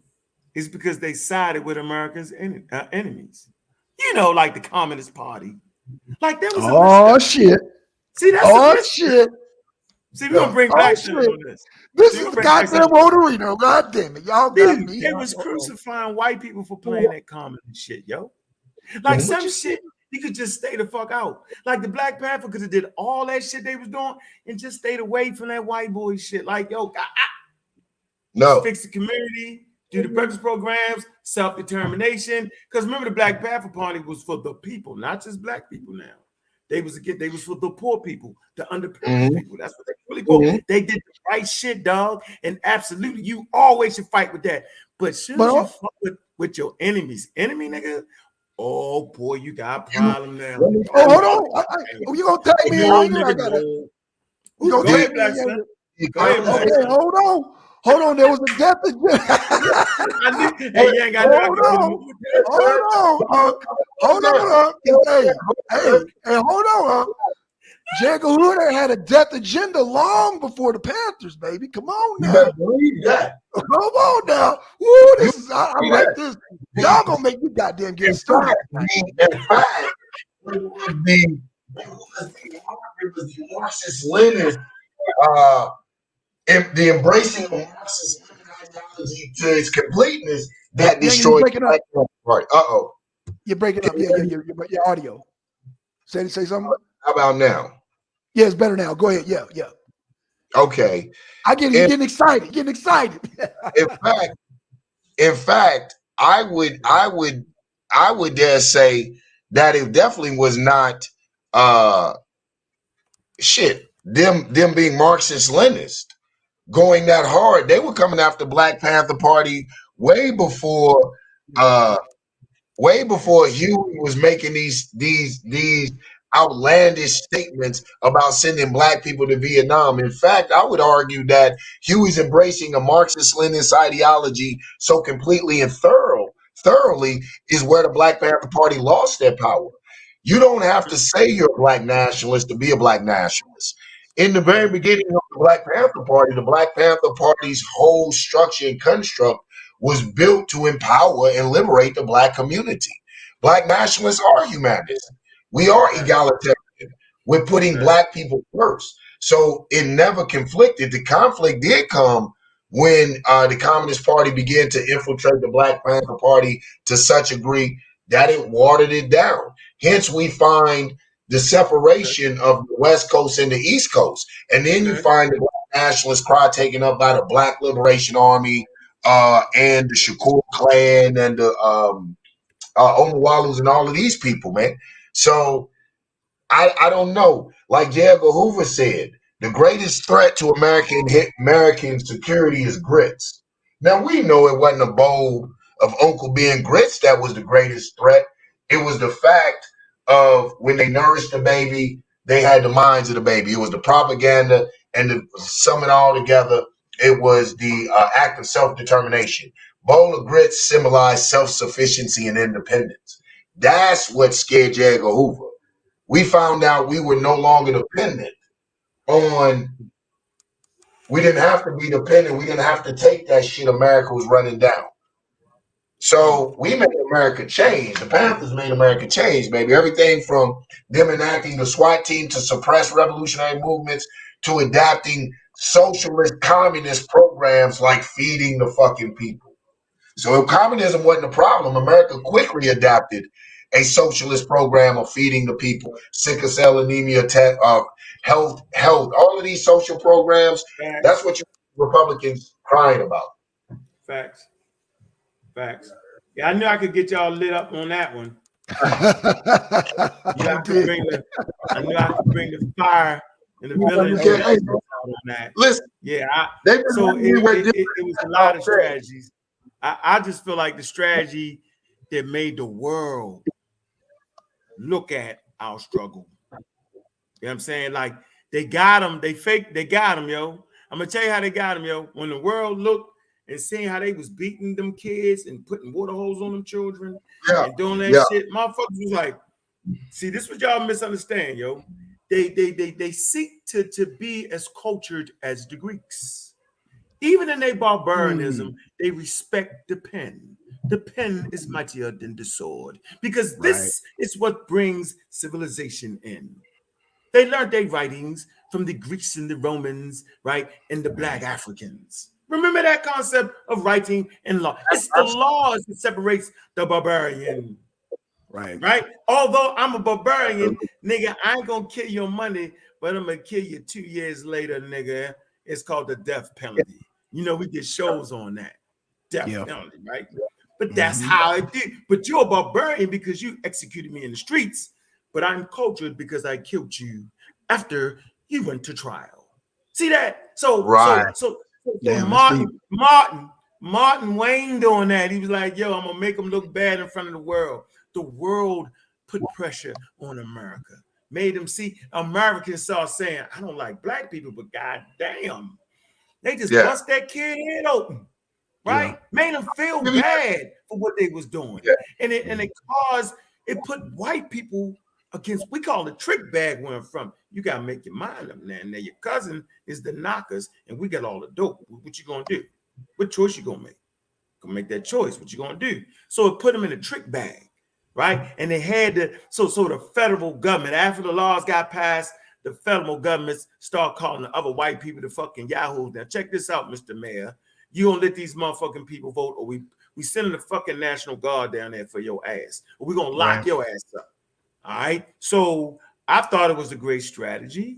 is because they sided with America's enemies. Like the Communist Party. Like there was a Oh list. shit! See, that's Oh a list. shit! See, we're gonna bring back shit! on this. This So is you the bring back goddamn Motorino. God damn it, y'all got me. They was crucifying white people for playing that communist shit, yo. Like some shit you could just stay the fuck out. Like the Black Panther could have did all that shit they was doing and just stayed away from that white boy shit. Like, yo, No. fix the community, do the breakfast programs, self-determination. Because remember, the Black Panther Party was for the people, not just black people now. They was for the poor people, the underprivileged people. That's what they really for. They did the right shit, dog. And absolutely, you always should fight with that. But soon as you fuck with your enemy's enemy, nigga, oh boy, you got a problem now. Oh, hold on. You gonna take me in here? I gotta. You gonna take me in here? Okay, hold on. Hold on, there was a death agenda. Hey, you ain't got hold on. Hey, hold on. Jacob Hooder had a death agenda long before the Panthers, baby. Come on now. You better believe that. Come on now. Woo, this is I like this. Y'all gonna make me goddamn get started. In fact, it was the Marxist-Leninist the embracing of Marxist ideology to its completeness that destroyed the Black Panther Party. You're breaking up. Yeah, your audio. Say something. How about now? Yeah, it's better now. Go ahead. Yeah. Okay. I get it. You're getting excited. In fact, I would dare say that it definitely was not them being Marxist-Leninist going that hard. They were coming after Black Panther Party way before Huey was making these outlandish statements about sending black people to Vietnam. In fact, I would argue that Huey's embracing a Marxist-Leninist ideology so completely and thoroughly is where the Black Panther Party lost their power. You don't have to say you're a black nationalist to be a black nationalist. In the very beginning of the Black Panther Party's whole structure and construct was built to empower and liberate the black community. Black nationalists are humanists. We are egalitarian. We're putting black people first. So it never conflicted. The conflict did come when the Communist Party began to infiltrate the Black Panther Party to such a degree that it watered it down. Hence, we find the separation of the West Coast and the East Coast. And then you find the Black nationalist cry taken up by the Black Liberation Army and the Shakur clan and the Omawalus and all of these people, man. So I don't know. Like J. Edgar Hoover said, the greatest threat to American security is grits. Now we know it wasn't a bowl of Uncle Ben grits that was the greatest threat. It was the fact of when they nourished the baby, they had the minds of the baby. It was the propaganda, and to sum it all together, it was the act of self-determination. Bowl of grits symbolized self-sufficiency and independence. That's what scared J. Edgar Hoover. We found out we were no longer dependent on, we didn't have to be dependent. We didn't have to take that shit America was running down. So we made America change. The Panthers made America change, baby. Everything from them enacting the SWAT team to suppress revolutionary movements to adapting socialist communist programs like feeding the fucking people. So if communism wasn't a problem, America quickly adapted a socialist program of feeding the people, sickle cell anemia, health, all of these social programs. Facts. That's what you Republicans crying about. Facts. Facts. Yeah, I knew I could get y'all lit up on that one. Yeah, I knew I could bring the fire and the villain on that. Listen, yeah. So it was a lot of strategies. I just feel like the strategy that made the world look at our struggle. You know what I'm saying? Like they got them, they got them, yo. I'm gonna tell you how they got them, yo. When the world looked and seeing how they was beating them kids and putting water holes on them children and doing that shit, motherfuckers was like, see, this is what y'all misunderstand, yo. They seek to be as cultured as the Greeks. Even in their barbarianism, they respect the pen. The pen is mightier than the sword because this is what brings civilization in. They learned their writings from the Greeks and the Romans, right? And the Black Africans. Remember that concept of writing and law. It's the laws that separates the barbarian. Right? Although I'm a barbarian, nigga, I ain't gonna kill your money, but I'm gonna kill you 2 years later, nigga. It's called the death penalty. You know, we did shows on that. Death penalty, right? But that's how it did. But you're a barbarian because you executed me in the streets, but I'm cultured because I killed you after you went to trial. See that? So Martin Wayne doing that. He was like, yo, I'm gonna make them look bad in front of the world. The world put pressure on America, made them see. Americans start saying, I don't like black people, but goddamn, they just bust that kid head open, right? Made them feel bad for what they was doing, and it put white people against. We call it trick bag where I'm from. You gotta make your mind up now. Now your cousin is the knockers, and we got all the dope. What you gonna do? What choice you gonna make? Gonna make that choice. What you gonna do? So it put them in a trick bag. Right, and they had to. So the federal government, after the laws got passed, the federal governments start calling the other white people the fucking yahoos. Now check this out, Mr. Mayor. You gonna let these motherfucking people vote, or we sending the fucking National Guard down there for your ass, or we gonna lock your ass up. All right. So I thought it was a great strategy.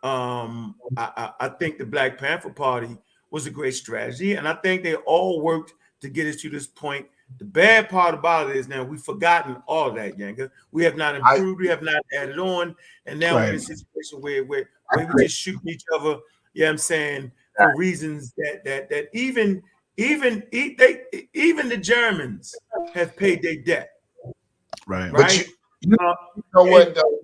I think the Black Panther Party was a great strategy, and I think they all worked to get us to this point. The bad part about it is now we've forgotten all of that, Yanga. We have not improved, we have not added on, and now we're in a situation where we just shooting each other, you know what I'm saying, for reasons that even the Germans have paid their debt. Right. But you know what though?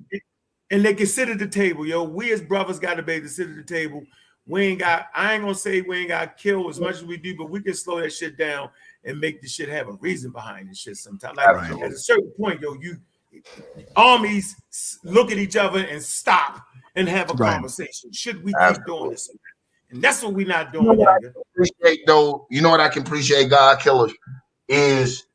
And they can sit at the table, yo. We as brothers got to be able to sit at the table. I ain't gonna say we ain't got killed as much as we do, but we can slow that shit down and make the shit have a reason behind this shit sometimes. Like at a certain point, yo, armies look at each other and stop and have a conversation. Should we keep doing this? And that's what we're not doing. You know what I can appreciate though? You know what I can appreciate, God Killer, is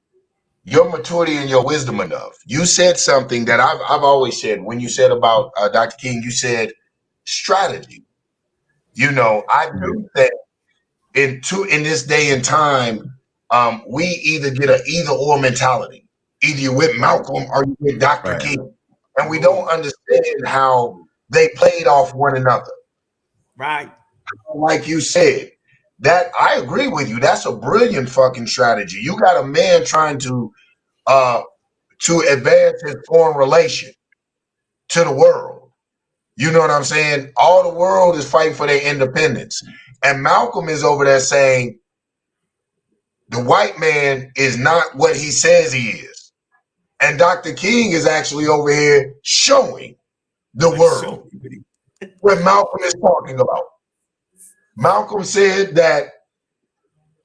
your maturity and your wisdom enough. You said something that I've always said. When you said about Dr. King, you said strategy. You know, I do that in this day and time. We either get an either or mentality. Either you're with Malcolm or you're with Dr. King. And we don't understand how they played off one another. Right. Like you said, that I agree with you. That's a brilliant fucking strategy. You got a man trying to advance his foreign relation to the world. You know what I'm saying? All the world is fighting for their independence. And Malcolm is over there saying the white man is not what he says he is. And Dr. King is actually over here showing the world what Malcolm is talking about. Malcolm said that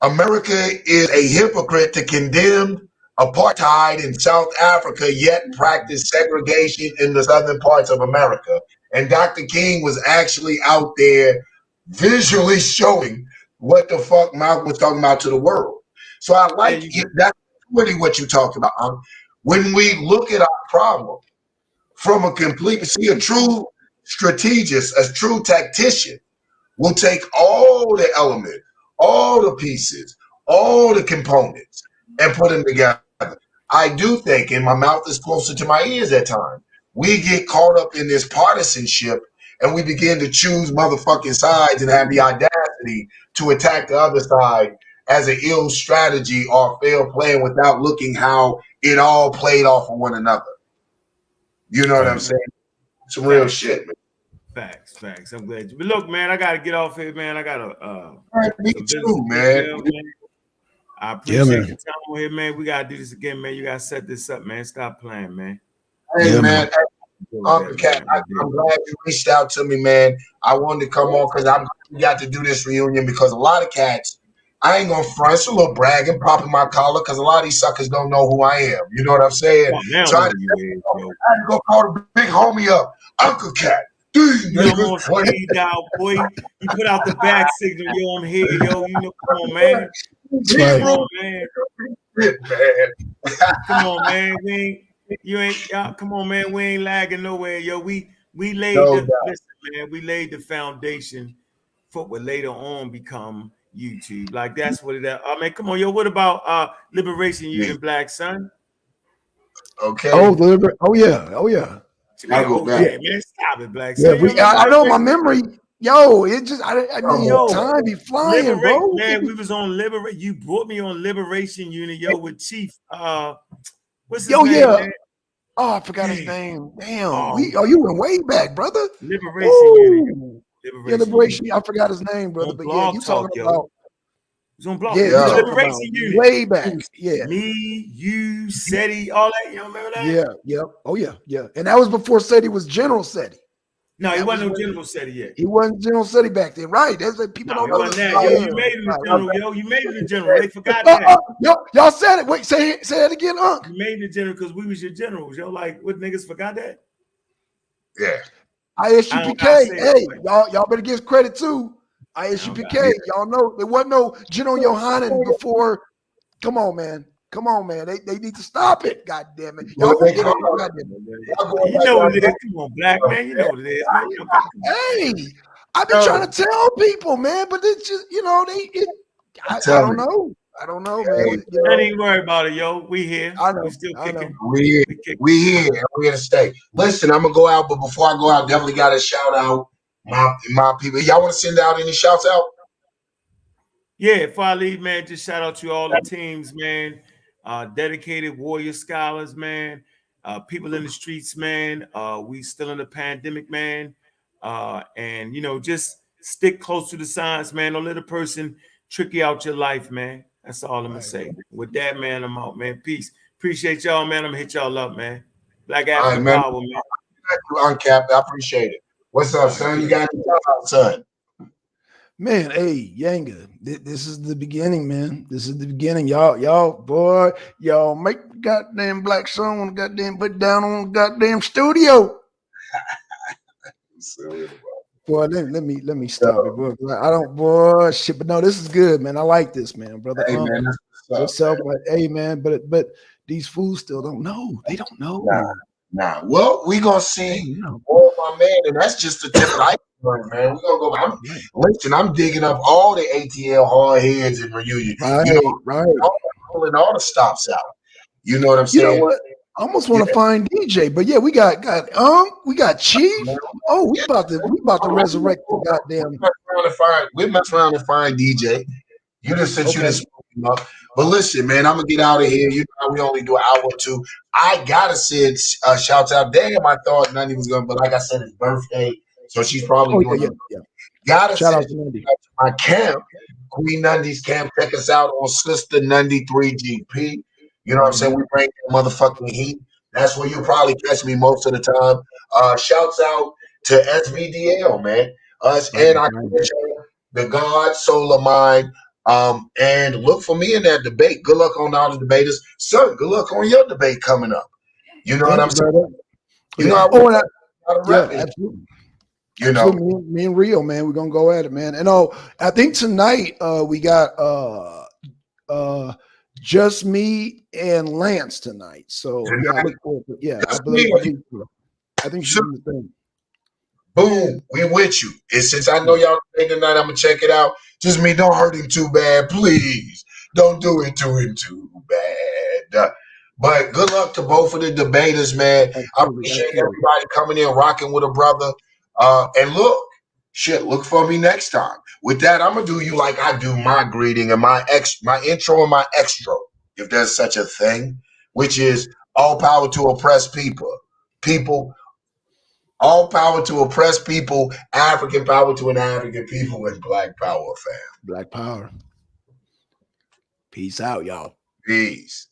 America is a hypocrite to condemn apartheid in South Africa, yet practice segregation in the southern parts of America. And Dr. King was actually out there visually showing what the fuck Malcolm was talking about to the world. So I like that's really what you talked about. When we look at our problem from a true strategist, a true tactician, will take all the elements, all the pieces, all the components, and put them together. I do think, and my mouth is closer to my ears at times, we get caught up in this partisanship and we begin to choose motherfucking sides and have the audacity to attack the other side as an ill strategy or failed plan without looking how it all played off of one another. You know what I'm saying? Some real shit, man. Facts. I'm glad. But look, man, I gotta get off here, man. I gotta me too, man. I appreciate your time on here, man. We gotta do this again, man. You gotta set this up, man. Stop playing, man. Hey, man. Uncle Cat, I'm glad you reached out to me, man. I wanted to come on because we got to do this reunion because a lot of cats, I ain't gonna front, it's a little bragging, popping my collar because a lot of these suckers don't know who I am. You know what I'm saying? So I had to go call the big homie up, Uncle Cat. Boy. You put out the back signal, yo. I'm here, yo. You know, come on, man. Come on, man. Come on, man. We ain't lagging nowhere, yo. We laid we laid the foundation for what later on become YouTube. Like that's what it is. I mean, come on, yo. What about Liberation Youth and Black Son? Okay. Oh yeah. Man, stop it, Black. Yeah, I know my memory. Yo, it just I mean, time be flying, bro. Man, we was on Liberation. You brought me on Liberation Unit, yo, with Chief. What's his name? Man? Oh, I forgot his name. Damn. You went way back, brother. Liberation Unit. Liberation. I forgot his name, brother. But yeah, you talking about. He's on Blog. Yeah, Liberation Unit. Way back. Yeah. Me, you, SETI, all that. You remember that? Yeah. Oh, yeah. And that was before SETI was General SETI. No, he wasn't no General SETI yet. He wasn't General SETI back then, right? That's like people don't know that. Yo, you made him the General, yo. You made him the General. They forgot that. Y'all said it. Wait, say it again, Unc. You made the General because we was your generals, yo. Like, what niggas forgot that? Yeah. ISUPK. Hey, y'all better give credit too. ISUPK. Y'all know there wasn't no General Yohanan before. Come on, man. They need to stop it. God damn it. Y'all God damn it. You know what it is. Come on, Black man. You know what it is, man. Hey, I've been trying to tell people, man, but it's just, I don't know, man. Don't even worry about it, yo. We here. I know. We still kicking. We here. We're here to stay. Listen, I'm gonna go out, but before I go out, definitely got to shout out my people. Y'all want to send out any shouts out? Yeah, before I leave, man, just shout out to all the teams, man. Dedicated warrior scholars, man. People in the streets, man. We still in the pandemic, man. And just stick close to the science, man. Don't let a person trick you out your life, man. That's all I'm gonna say. With that, man, I'm out, man. Peace. Appreciate y'all, man. I'm gonna hit y'all up, man. Black African power, man. Thank you, Uncapped. I appreciate it. What's up, son? You got any shout out, son? Man, hey, Yanga, this is the beginning, man. This is the beginning. Y'all make goddamn Black Son goddamn put down on goddamn studio. Boy, let me stop it, boy. I don't, shit. But no, this is good, man. I like this, man, brother. Hey, man, what's up, man? Hey, man, but these fools still don't know. They don't know. Nah. Well, we gonna see all my man, and that's just the tip of the iceberg, man. We gonna go. Listen, I'm digging up all the ATL hard heads and reunion. Right. Pulling all the stops out. You know what I'm saying? You know what? I almost want to find DJ, but yeah, we got we got Chief. Oh, we about to resurrect the goddamn. We mess around and find DJ. You just said you just up. But listen, man, I'm gonna get out of here. You know, we only do an hour or two. I gotta send shouts out. Damn, I thought Nundy was gonna, but like I said, it's birthday, so she's probably Oh doing. yeah. Gotta Shout send out to Nundy. out to my camp, Queen Nundy's camp. Check us out on Sister Nundy 3GP. You know what I'm saying? We bring motherfucking heat. That's where you'll probably catch me most of the time. Shouts out to SVDL, man. Us Right, and our right. the God, Soul of Mine. And look for me in that debate. Good luck on all the debaters. Son, good luck on your debate coming up. You know what Thank I'm you, saying? brother. You Yeah. know how we Oh, and gotta yeah, rep it. absolutely. You know. Absolutely. Me and Rio, man, we're gonna go at it, man. And I think tonight we got just me and Lance tonight. So yeah, I look forward to it. Yeah, I Just believe me. I think she's in the thing. Boom, we with you. And since I know y'all think tonight, I'm gonna check it out. Just me, don't hurt him too bad, please. Don't do it to him too bad. But good luck to both of the debaters, man. I Absolutely, appreciate absolutely. everybody coming in, rocking with a brother. And look, shit, look for me next time. With that, I'm gonna do you like I do my greeting and my intro and my extra, if there's such a thing, which is all power to oppressed people. People. All power to oppressed people, African power to an African people, and Black power, fam. Black Power. Peace out, y'all. Peace.